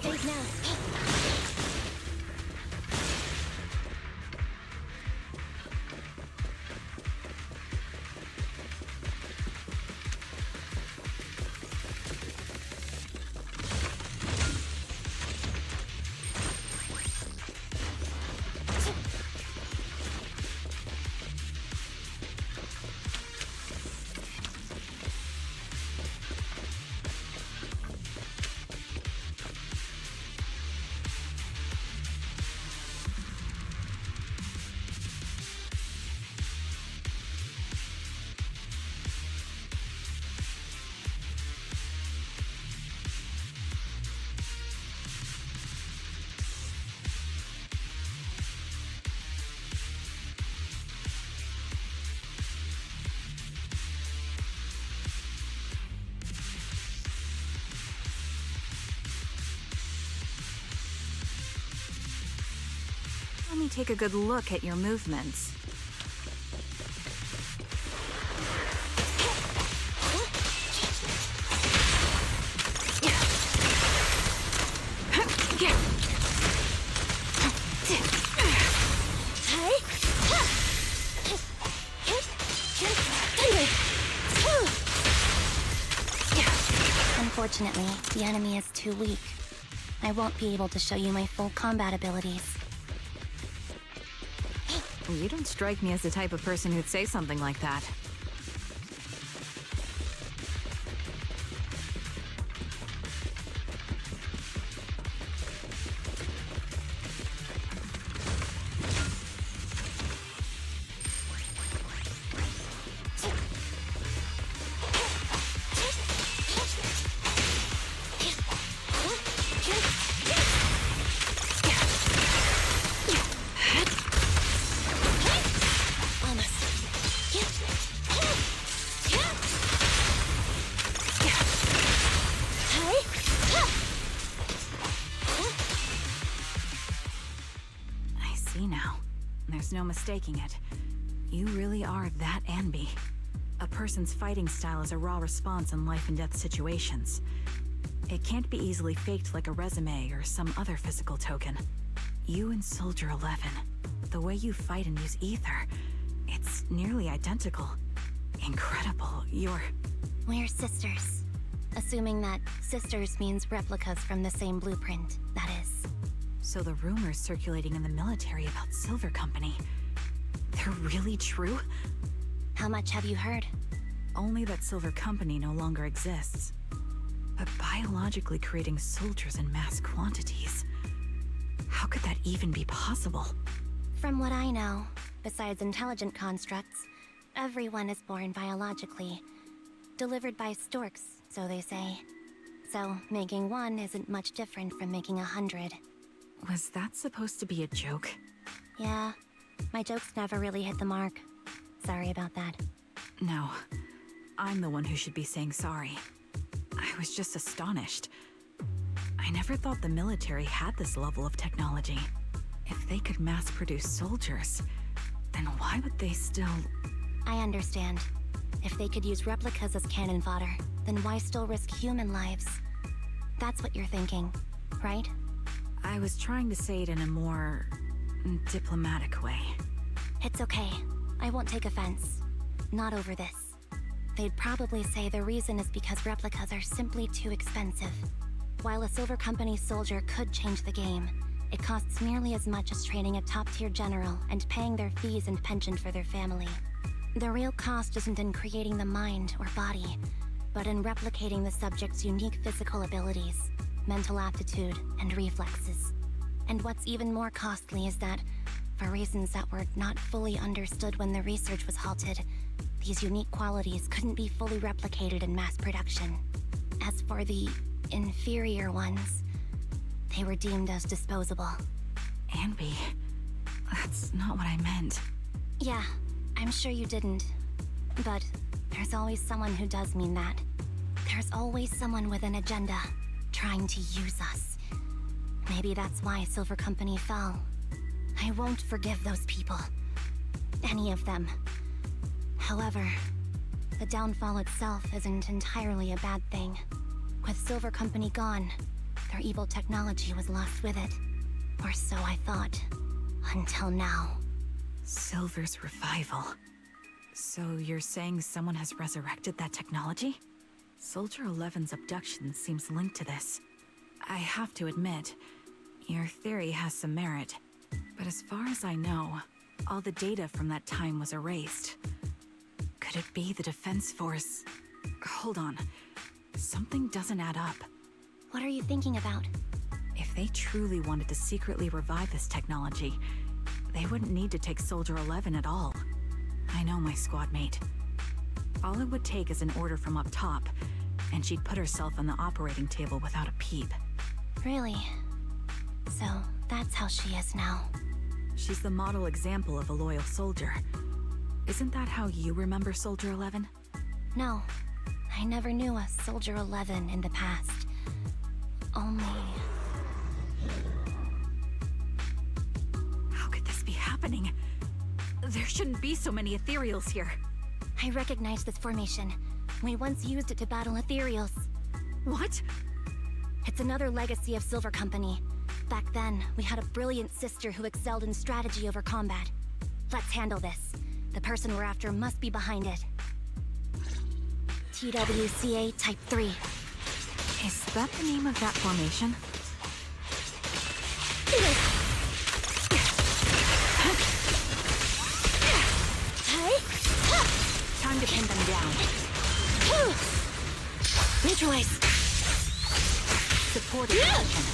Phase now. Let me take a good look at your movements. Unfortunately, the enemy is too weak. I won't be able to show you my full combat abilities. You don't strike me as the type of person who'd say something like that. There's no mistaking it. You really are that Anby. A person's fighting style is a raw response in life and death situations. It can't be easily faked like a resume or some other physical token. You and Soldier 11, the way you fight and use ether, it's nearly identical. Incredible, We're sisters. Assuming that sisters means replicas from the same blueprint, that is. So the rumors circulating in the military about Silver Company, they're really true? How much have you heard? Only that Silver Company no longer exists. But biologically creating soldiers in mass quantities, how could that even be possible? From what I know, besides intelligent constructs, everyone is born biologically. Delivered by storks, so they say. So making one isn't much different from making 100. Was that supposed to be a joke? Yeah, my jokes never really hit the mark. Sorry about that. No, I'm the one who should be saying sorry. I was just astonished. I never thought the military had this level of technology. If they could mass produce soldiers, then why would they still... I understand. If they could use replicas as cannon fodder, then why still risk human lives? That's what you're thinking, right? I was trying to say it in a more diplomatic way. It's okay. I won't take offense. Not over this. They'd probably say the reason is because replicas are simply too expensive. While a Silver Company soldier could change the game, it costs nearly as much as training a top-tier general and paying their fees and pension for their family. The real cost isn't in creating the mind or body, but in replicating the subject's unique physical abilities, mental aptitude, and reflexes. And what's even more costly is that, for reasons that were not fully understood when the research was halted, these unique qualities couldn't be fully replicated in mass production. As for the inferior ones, they were deemed as disposable. Anby, that's not what I meant. Yeah, I'm sure you didn't. But there's always someone who does mean that. There's always someone with an agenda, trying to use us. Maybe that's why Silver Company fell. I won't forgive those people. Any of them. However, the downfall itself isn't entirely a bad thing. With Silver Company gone, Their evil technology was lost with it. Or so I thought. Until now. Silver's revival. So you're saying someone has resurrected that technology? Soldier 11's abduction seems linked to this. I have to admit, your theory has some merit. But as far as I know, all the data from that time was erased. Could it be the Defense Force? Hold on. Something doesn't add up. What are you thinking about? If they truly wanted to secretly revive this technology, they wouldn't need to take Soldier 11 at all. I know my squad mate. All it would take is an order from up top, and she'd put herself on the operating table without a peep. Really? So, that's how she is now. She's the model example of a loyal soldier. Isn't that how you remember Soldier 11? No. I never knew a Soldier 11 in the past. Only... How could this be happening? There shouldn't be so many ethereals here. I recognize this formation. We once used it to battle ethereals. What? It's another legacy of Silver Company. Back then, we had a brilliant sister who excelled in strategy over combat. Let's handle this. The person we're after must be behind it. TWCA Type 3. Is that the name of that formation? Time to pin them down. Neutralize. Support attention.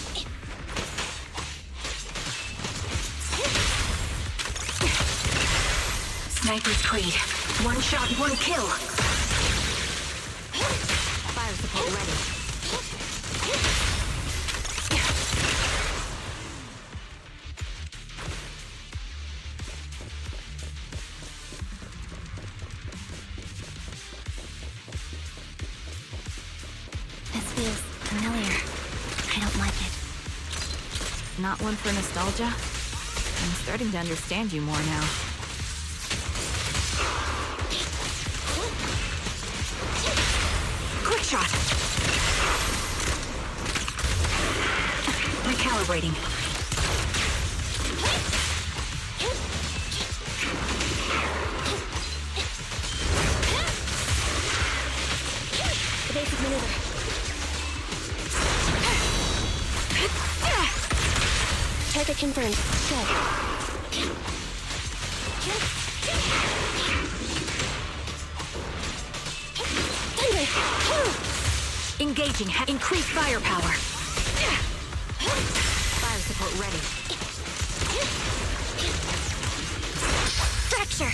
Sniper's Creed. One shot, one kill. Fire support ready. This feels familiar. I don't like it. Not one for nostalgia? I'm starting to understand you more now. Quick shot! Recalibrating. Evasive maneuver. Target confirmed. Good. Thunder! Engaging. Increased firepower. Fire support ready. Fracture!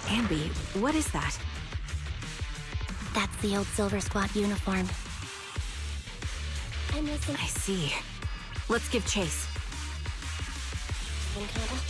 Ambi, what is that? That's the old Silver Squad uniform. I'm listening. I see. Let's give chase. In combat.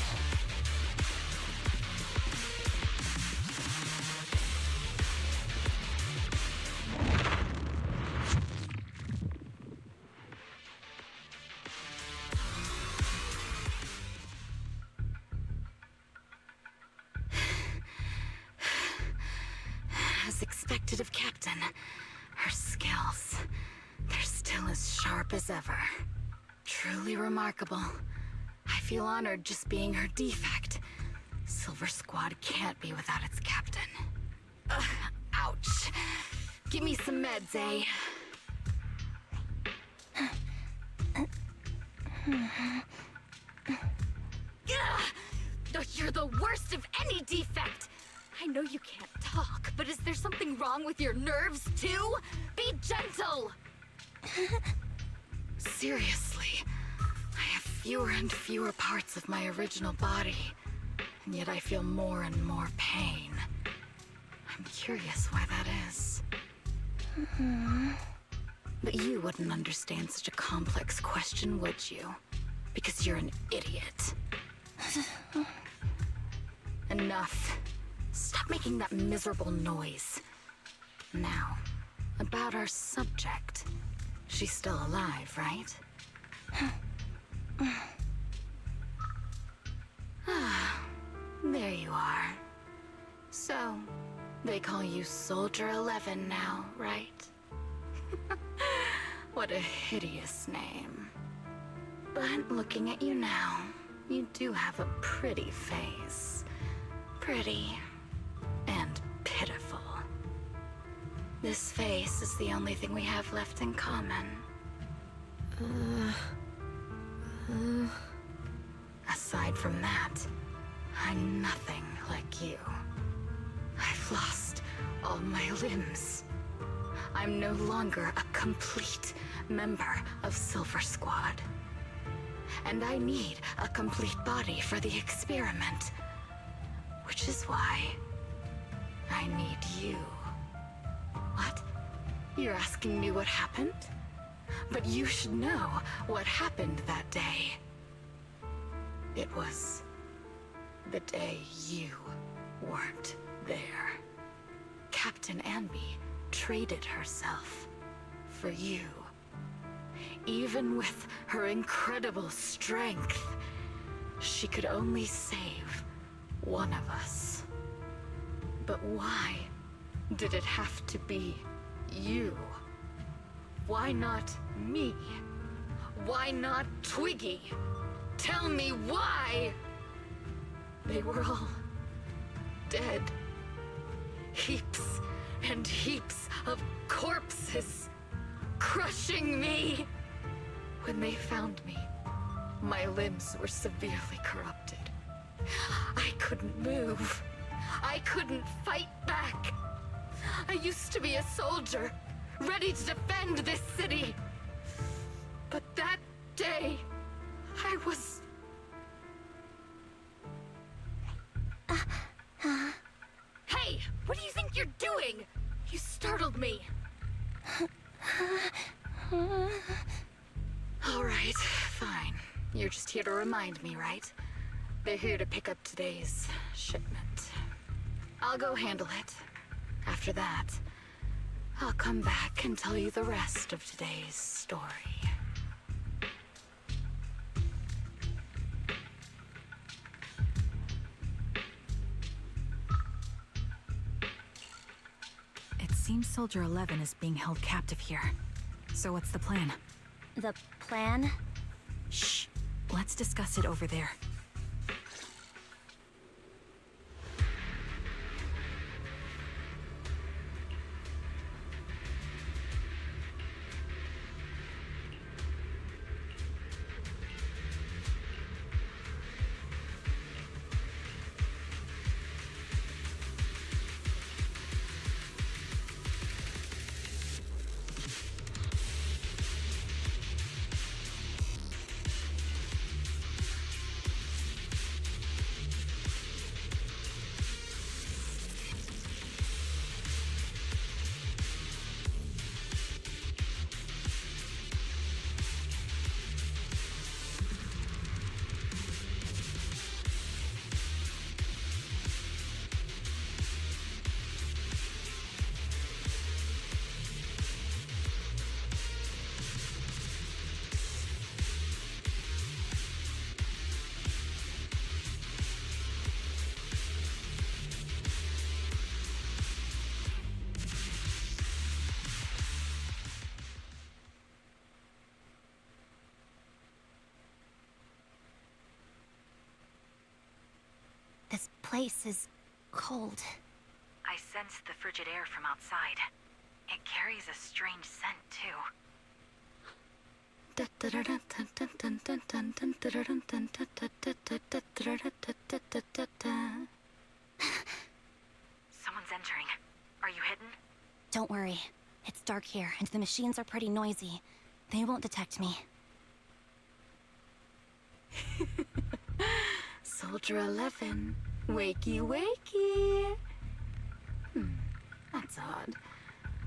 As expected of Captain, her skills, they're still as sharp as ever. Truly remarkable. I feel honored just being her defect. Silver Squad can't be without its captain. Ouch. Give me some meds, eh? You're the worst of any defect! I know you can't talk, but is there something wrong with your nerves, too? Be gentle! Seriously, I have fewer and fewer parts of my original body, and yet I feel more and more pain. I'm curious why that is. But you wouldn't understand such a complex question, would you? Because you're an idiot. Enough. Stop making that miserable noise. Now, about our subject. She's still alive, right? there you are. So, they call you Soldier 11 now, right? What a hideous name. But looking at you now, you do have a pretty face. Pretty and pitiful. This face is the only thing we have left in common. Aside from that, I'm nothing like you. I've lost all my limbs. I'm no longer a complete member of Silver Squad. And I need a complete body for the experiment. Which is why I need you. What? You're asking me what happened? But you should know what happened that day. It was the day you weren't there. Captain Anby traded herself for you. Even with her incredible strength, she could only save one of us. But why did it have to be you? Why not me? Why not Twiggy? Tell me why! They were all dead. Heaps and heaps of corpses, crushing me. When they found me, my limbs were severely corrupted. I couldn't move. I couldn't fight back. I used to be a soldier, ready to defend this city. But that day, I was... Hey, what do you think you're doing? You startled me. All right, fine. You're just here to remind me, right? They're here to pick up today's shipment. I'll go handle it. After that, I'll come back and tell you the rest of today's story. It seems Soldier 11 is being held captive here. So what's the plan? The plan? Shh. Let's discuss it over there. This place is cold. I sense the frigid air from outside. It carries a strange scent, too. Someone's entering. Are you hidden? Don't worry. It's dark here, and the machines are pretty noisy. They won't detect me. Soldier 11, wakey wakey. That's odd.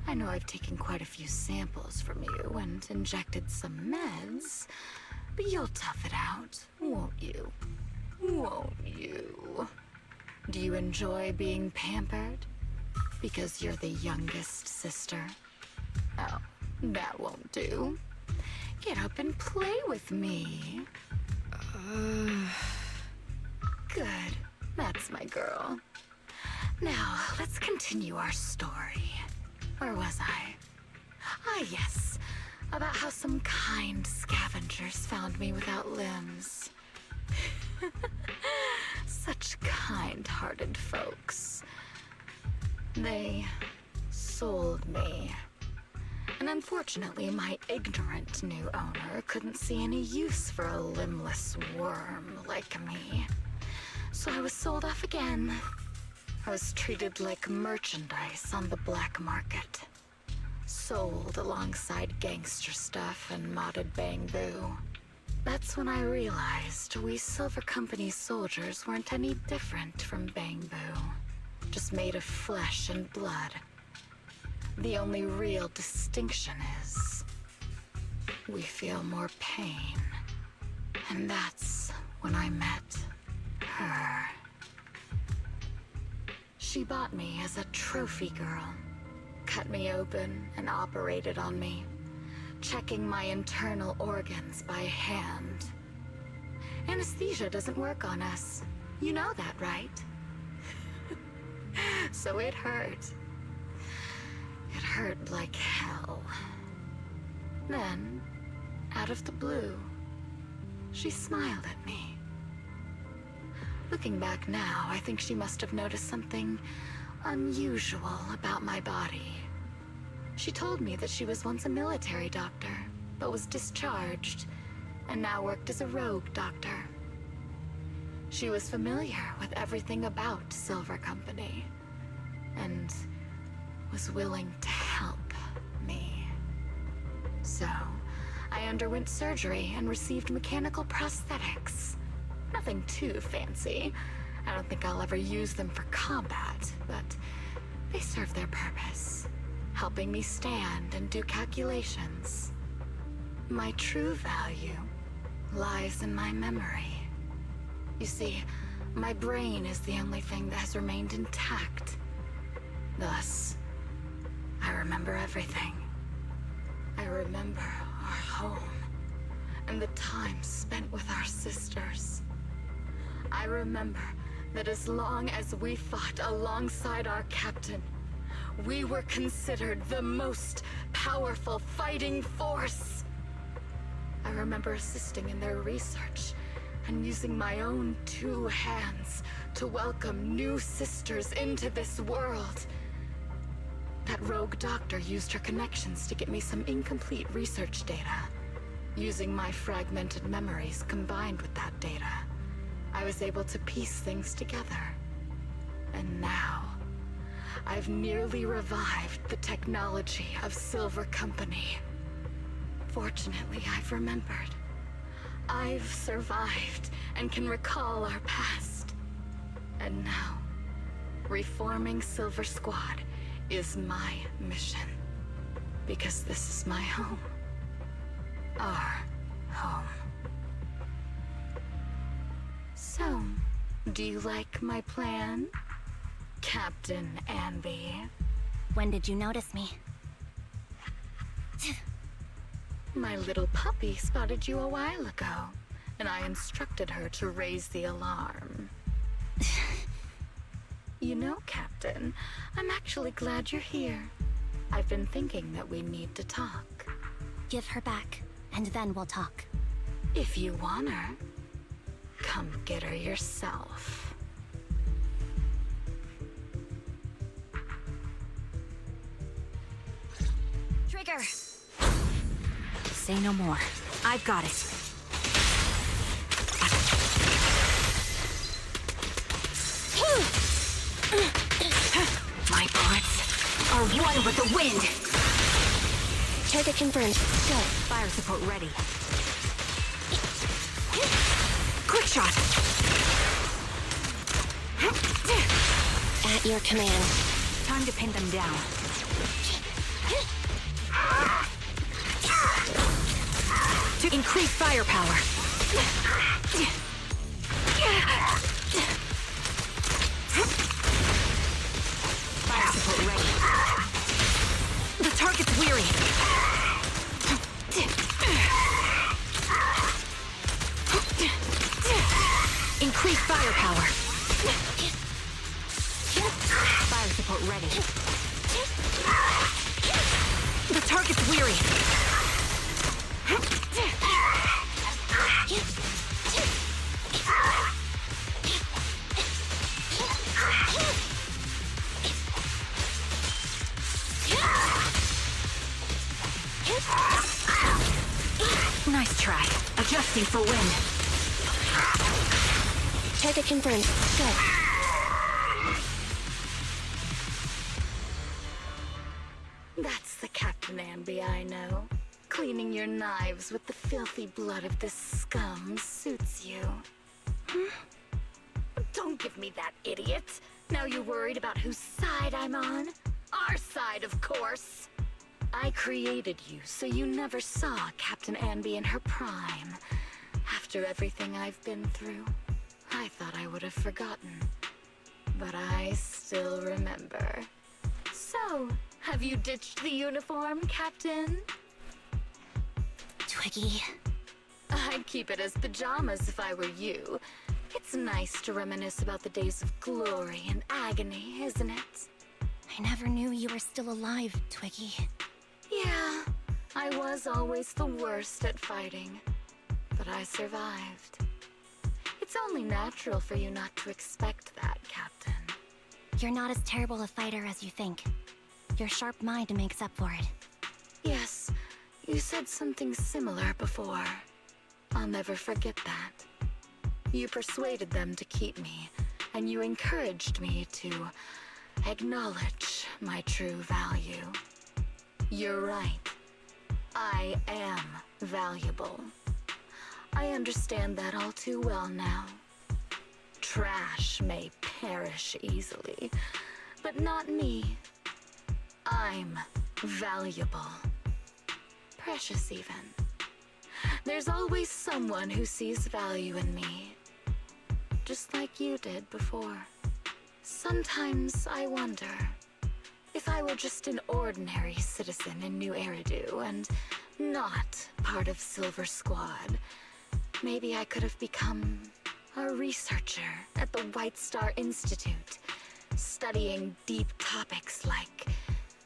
I know I've taken quite a few samples from you and injected some meds, but you'll tough it out, won't you? Won't you? Do you enjoy being pampered? Because you're the youngest sister? Oh, that won't do. Get up and play with me. Good. That's Thanks, my girl. Now, let's continue our story. Where was I? Ah, yes. About how some kind scavengers found me without limbs. Such kind-hearted folks. They sold me. And unfortunately, my ignorant new owner couldn't see any use for a limbless worm like me. So I was sold off again. I was treated like merchandise on the black market. Sold alongside gangster stuff and modded bamboo. That's when I realized we Silver Company soldiers weren't any different from bamboo. Just made of flesh and blood. The only real distinction is we feel more pain. And that's when I met her. She bought me as a trophy girl. Cut me open and operated on me, checking my internal organs by hand. Anesthesia doesn't work on us. You know that, right? So it hurt. It hurt like hell. Then, out of the blue, she smiled at me. Looking back now, I think she must have noticed something unusual about my body. She told me that she was once a military doctor, but was discharged, and now worked as a rogue doctor. She was familiar with everything about Silver Company, and was willing to help me. So, I underwent surgery and received mechanical prosthetics. Nothing too fancy. I don't think I'll ever use them for combat, but they serve their purpose, helping me stand and do calculations. My true value lies in my memory. You see, my brain is the only thing that has remained intact. Thus, I remember everything. I remember our home, and the time spent with our sisters. I remember that as long as we fought alongside our captain, we were considered the most powerful fighting force. I remember assisting in their research and using my own 2 hands to welcome new sisters into this world. That rogue doctor used her connections to get me some incomplete research data. Using my fragmented memories combined with that data, I was able to piece things together. And now, I've nearly revived the technology of Silver Company. Fortunately, I've remembered. I've survived and can recall our past. And now, reforming Silver Squad is my mission. Because this is my home. Our home. So, do you like my plan, Captain Anby? When did you notice me? My little puppy spotted you a while ago, and I instructed her to raise the alarm. You know, Captain, I'm actually glad you're here. I've been thinking that we need to talk. Give her back, and then we'll talk. If you want her, come get her yourself. Trigger! Say no more. I've got it. My bullets are one with the wind. Target confirmed. Go. Fire support ready. Quick shot. At your command. Time to pin them down. To increase firepower. Fire support ready. The target's weary. Increase firepower. Fire support ready. The target's weary. Nice try. Adjusting for wind. Target confirmed. Good. That's the Captain Anby I know. Cleaning your knives with the filthy blood of this scum suits you. Don't give me that, idiot. Now you're worried about whose side I'm on? Our side, of course. I created you so you never saw Captain Anby in her prime. After everything I've been through, I thought I would have forgotten. But I still remember. So, have you ditched the uniform, Captain? Twiggy. I'd keep it as pajamas if I were you. It's nice to reminisce about the days of glory and agony, isn't it? I never knew you were still alive, Twiggy. Yeah, I was always the worst at fighting. But I survived. It's only natural for you not to expect that, Captain. You're not as terrible a fighter as you think. Your sharp mind makes up for it. Yes, you said something similar before. I'll never forget that. You persuaded them to keep me, and you encouraged me to acknowledge my true value. You're right. I am valuable. I understand that all too well now. Trash may perish easily, but not me. I'm valuable. Precious even. There's always someone who sees value in me. Just like you did before. Sometimes I wonder if I were just an ordinary citizen in New Eridu and not part of Silver Squad, maybe I could have become a researcher at the White Star Institute, studying deep topics like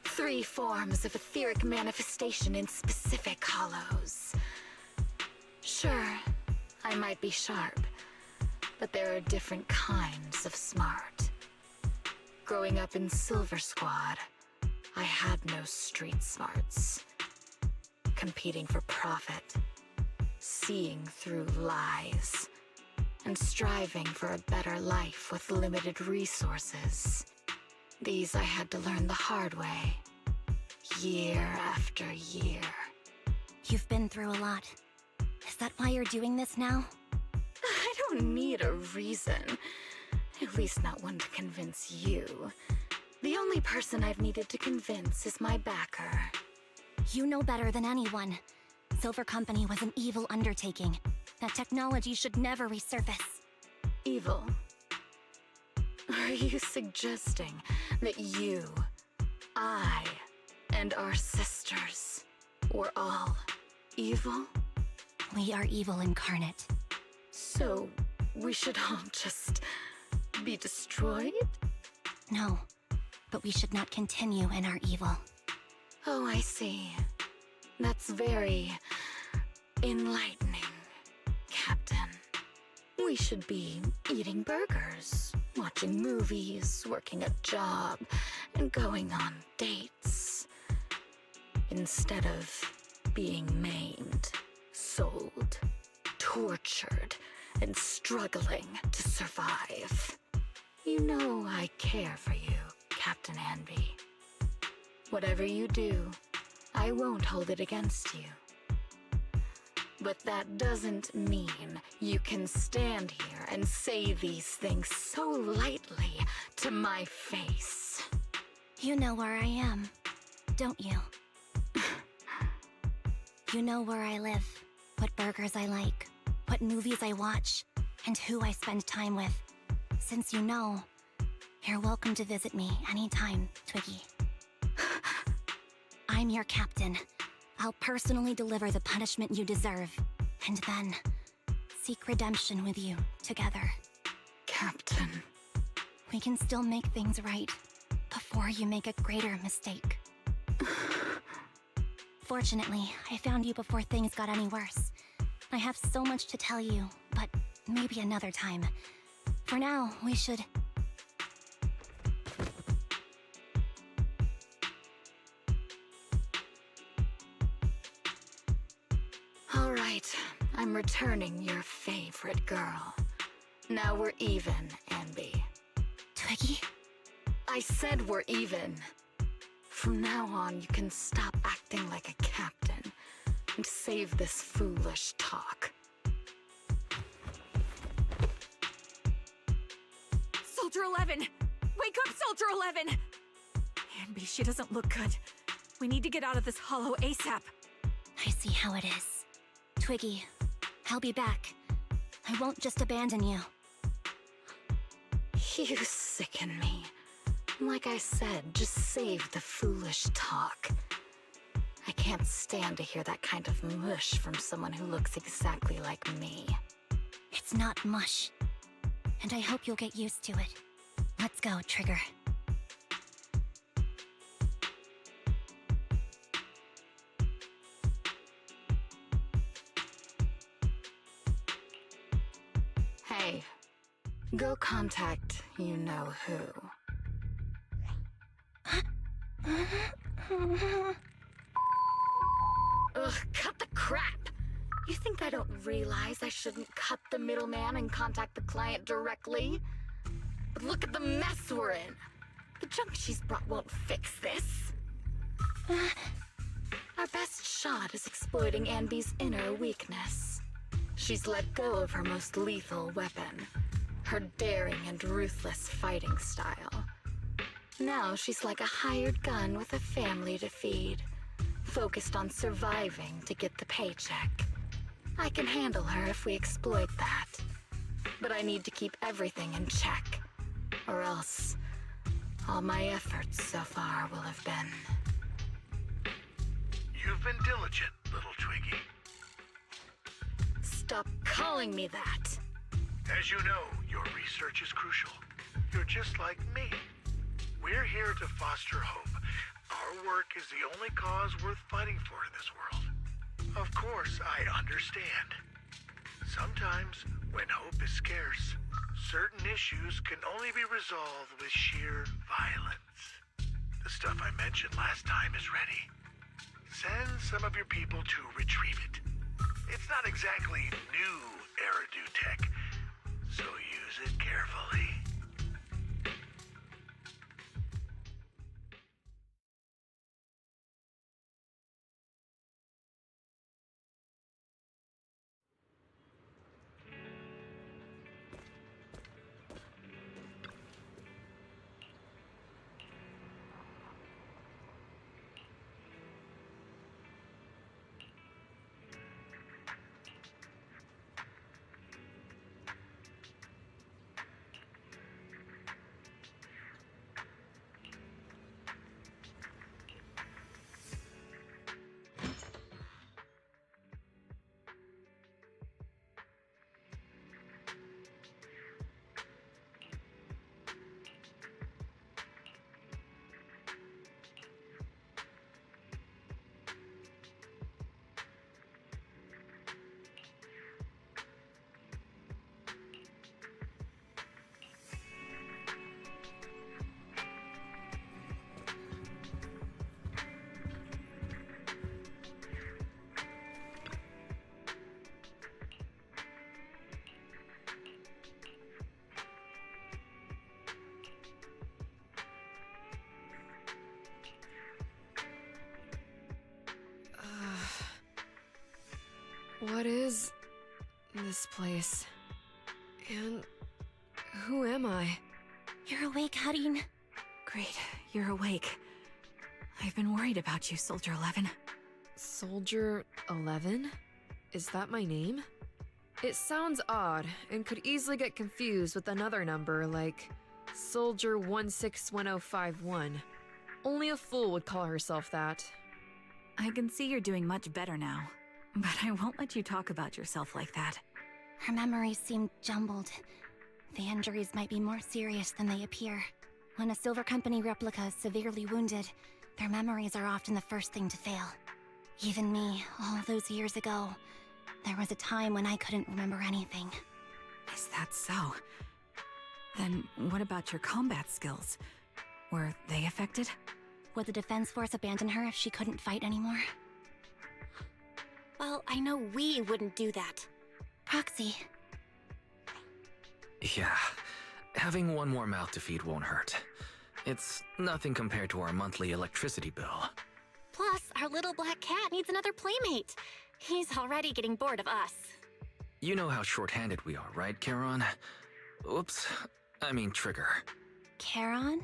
3 forms of etheric manifestation in specific hollows. Sure, I might be sharp, but there are different kinds of smart. Growing up in Silver Squad, I had no street smarts. Competing for profit, seeing through lies, and striving for a better life with limited resources. These I had to learn the hard way, year after year. You've been through a lot. Is that why you're doing this now? I don't need a reason. At least not one to convince you. The only person I've needed to convince is my backer. You know better than anyone. Silver Company was an evil undertaking. That technology should never resurface. Evil? Are you suggesting that you, I, and our sisters were all evil? We are evil incarnate. So, we should all just be destroyed? No, but we should not continue in our evil. Oh, I see. That's very enlightening, Captain. We should be eating burgers, watching movies, working a job, and going on dates. Instead of being maimed, sold, tortured, and struggling to survive. You know I care for you, Captain Anby. Whatever you do, I won't hold it against you. But that doesn't mean you can stand here and say these things so lightly to my face. You know where I am, don't you? You know where I live, what burgers I like, what movies I watch, and who I spend time with. Since you know, you're welcome to visit me anytime, Twiggy. I'm your captain. I'll personally deliver the punishment you deserve, and then seek redemption with you together. Captain. We can still make things right before you make a greater mistake. Fortunately, I found you before things got any worse. I have so much to tell you, but maybe another time. For now, we should... All right, I'm returning your favorite girl. Now we're even, Anby. Twiggy? I said we're even. From now on, you can stop acting like a captain and save this foolish talk. Soldier 11! Wake up, Soldier 11! Anby, she doesn't look good. We need to get out of this hollow ASAP. I see how it is. Twiggy, I'll be back. I won't just abandon you. You sicken me. Like I said, just save the foolish talk. I can't stand to hear that kind of mush from someone who looks exactly like me. It's not mush. And I hope you'll get used to it. Let's go, Trigger. Hey, go contact you-know-who. Ugh, cut the crap! You think I don't realize I shouldn't cut the middleman and contact the client directly? But look at the mess we're in! The junk she's brought won't fix this. Our best shot is exploiting Anby's inner weakness. She's let go of her most lethal weapon, her daring and ruthless fighting style. Now she's like a hired gun with a family to feed, focused on surviving to get the paycheck. I can handle her if we exploit that, but I need to keep everything in check, or else all my efforts so far will have been... You've been diligent, little Twiggy. Stop calling me that! As you know, your research is crucial. You're just like me. We're here to foster hope. Our work is the only cause worth fighting for in this world. Of course, I understand. Sometimes, when hope is scarce, certain issues can only be resolved with sheer violence. The stuff I mentioned last time is ready. Send some of your people to retrieve it. It's not exactly new Eridu tech, so use it carefully. What is this place? And who am I? You're awake, Harin. Great, you're awake. I've been worried about you, Soldier 11. Soldier 11? Is that my name? It sounds odd and could easily get confused with another number like Soldier 161051. Only a fool would call herself that. I can see you're doing much better now, but I won't let you talk about yourself like that. Her memories seem jumbled. The injuries might be more serious than they appear. When a Silver Company replica is severely wounded, their memories are often the first thing to fail. Even me, all those years ago, there was a time when I couldn't remember anything. Is that so? Then what about your combat skills? Were they affected? Would the Defense Force abandon her if she couldn't fight anymore? Well, I know we wouldn't do that. Proxy. Yeah, having one more mouth to feed won't hurt. It's nothing compared to our monthly electricity bill. Plus, our little black cat needs another playmate. He's already getting bored of us. You know how short-handed we are, right, Charon? Oops, I mean Trigger. Charon?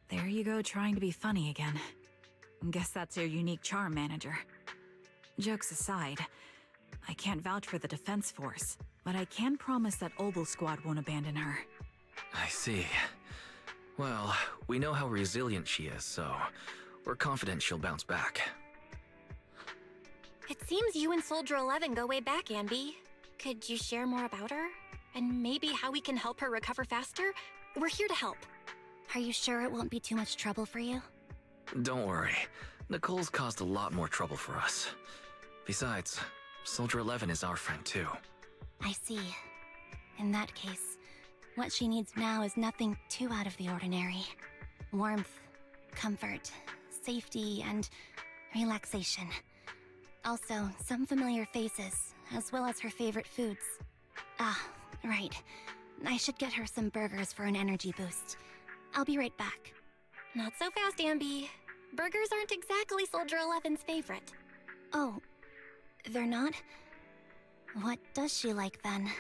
There you go, trying to be funny again. Guess that's your unique charm, manager. Jokes aside, I can't vouch for the Defense Force, but I can promise that Obel Squad won't abandon her. I see. Well, we know how resilient she is, so we're confident she'll bounce back. It seems you and Soldier 11 go way back, Ambi. Could you share more about her? And maybe how we can help her recover faster? We're here to help. Are you sure it won't be too much trouble for you? Don't worry. Nicole's caused a lot more trouble for us. Besides, Soldier 11 is our friend too. I see. In that case, what she needs now is nothing too out of the ordinary. Warmth, comfort, safety, and relaxation. Also, some familiar faces, as well as her favorite foods. Ah, right. I should get her some burgers for an energy boost. I'll be right back. Not so fast, Ambi. Burgers aren't exactly Soldier 11's favorite. Oh, they're not? What does she like then?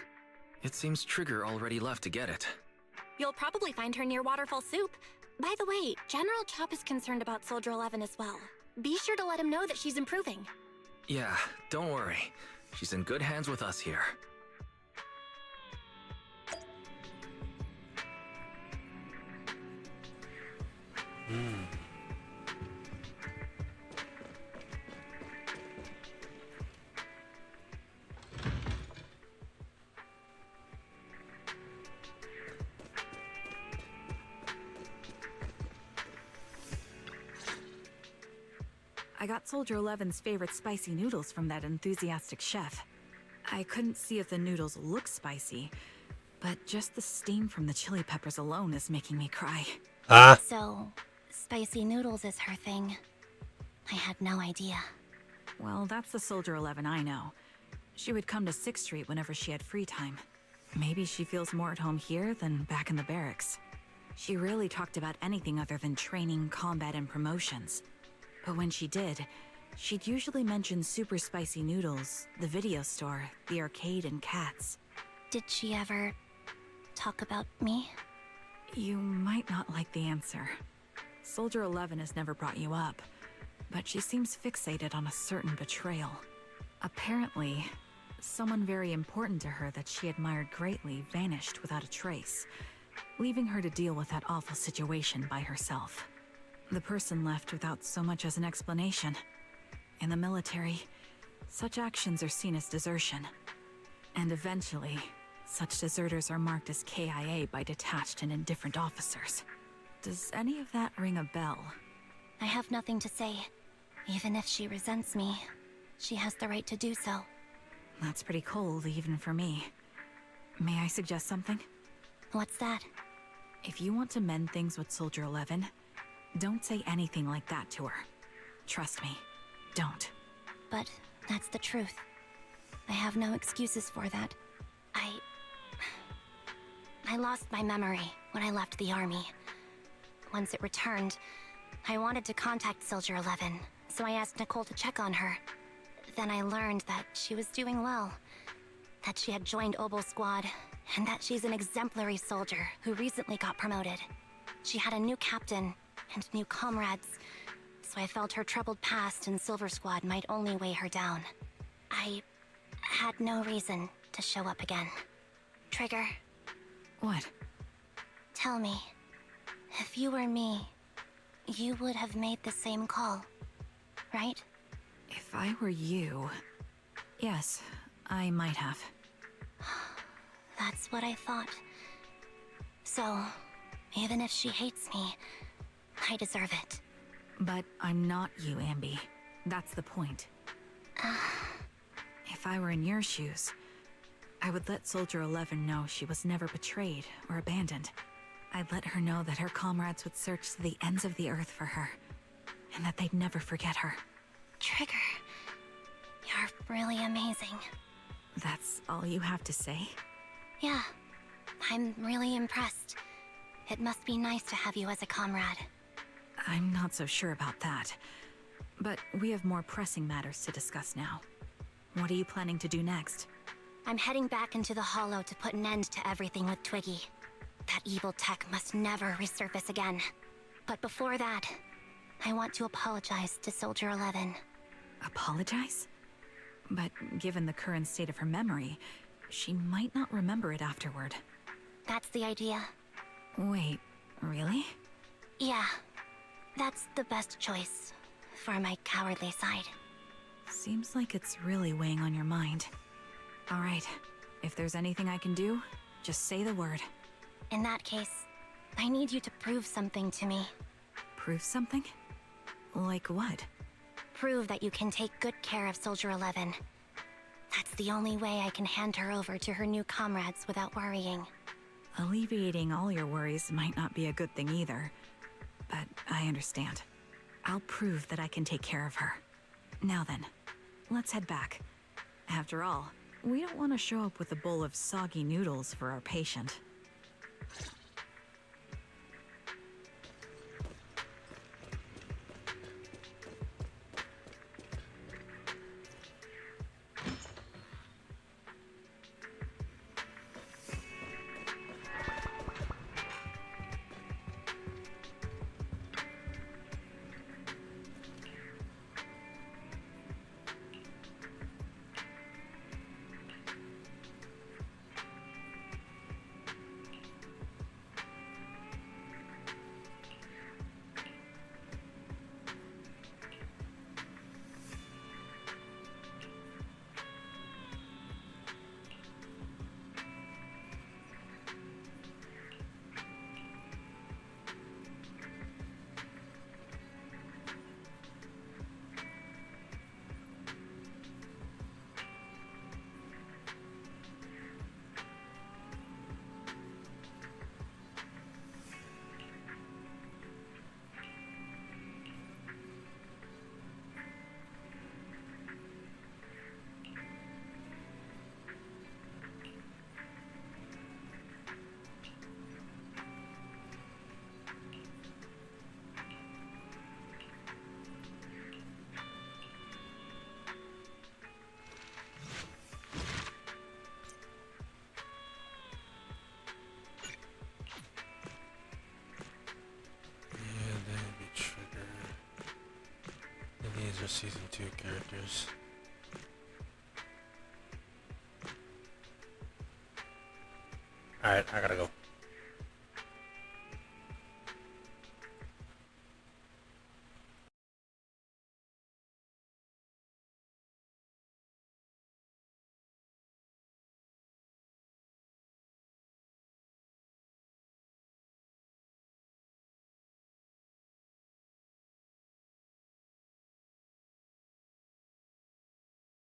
It seems Trigger already left to get it. You'll probably find her near Waterfall Soup. By the way, General Chop is concerned about Soldier 11 as well. Be sure to let him know that she's improving. Yeah, don't worry. She's in good hands with us here. I got Soldier 11's favorite spicy noodles from that enthusiastic chef. I couldn't see if the noodles look spicy, but just the steam from the chili peppers alone is making me cry. So, spicy noodles is her thing. I had no idea. Well, that's the Soldier 11 I know. She would come to 6th Street whenever she had free time. Maybe she feels more at home here than back in the barracks. She rarely talked about anything other than training, combat, and promotions. But when she did, she'd usually mention super spicy noodles, the video store, the arcade, and cats. Did she ever talk about me? You might not like the answer. Soldier 11 has never brought you up, but she seems fixated on a certain betrayal. Apparently, someone very important to her that she admired greatly vanished without a trace, leaving her to deal with that awful situation by herself. The person left without so much as an explanation. In the military, such actions are seen as desertion. And eventually, such deserters are marked as KIA by detached and indifferent officers. Does any of that ring a bell? I have nothing to say. Even if she resents me, she has the right to do so. That's pretty cold, even for me. May I suggest something? What's that? If you want to mend things with Soldier 11, don't say anything like that to her. Trust me, don't. But that's the truth. I have no excuses for that. I lost my memory when I left the army. Once it returned, I wanted to contact Soldier 11, so I asked Nicole to check on her. Then I learned that she was doing well, that she had joined Obel Squad, and that she's an exemplary soldier who recently got promoted. She had a new captain and new comrades, so I felt her troubled past in Silver Squad might only weigh her down. I had no reason to show up again. Trigger. What? Tell me, if you were me, you would have made the same call, right? If I were you... Yes, I might have. That's what I thought. So, even if she hates me, I deserve it. But I'm not you, Ambi. That's the point. If I were in your shoes, I would let Soldier 11 know she was never betrayed or abandoned. I'd let her know that her comrades would search to the ends of the earth for her, and that they'd never forget her. Trigger, you're really amazing. That's all you have to say? Yeah, I'm really impressed. It must be nice to have you as a comrade. I'm not so sure about that. But we have more pressing matters to discuss now. What are you planning to do next? I'm heading back into the Hollow to put an end to everything with Twiggy. That evil tech must never resurface again. But before that, I want to apologize to Soldier 11. Apologize? But given the current state of her memory, she might not remember it afterward. That's the idea. Wait, really? Yeah, that's the best choice for my cowardly side. Seems like it's really weighing on your mind. All right, if there's anything I can do, just say the word. In that case, I need you to prove something to me. Prove something? Like what? Prove that you can take good care of Soldier 11. That's the only way I can hand her over to her new comrades without worrying. Alleviating all your worries might not be a good thing either, but I understand. I'll prove that I can take care of her. Now then, let's head back. After all, we don't want to show up with a bowl of soggy noodles for our patient. Season 2 characters. Alright, I gotta go.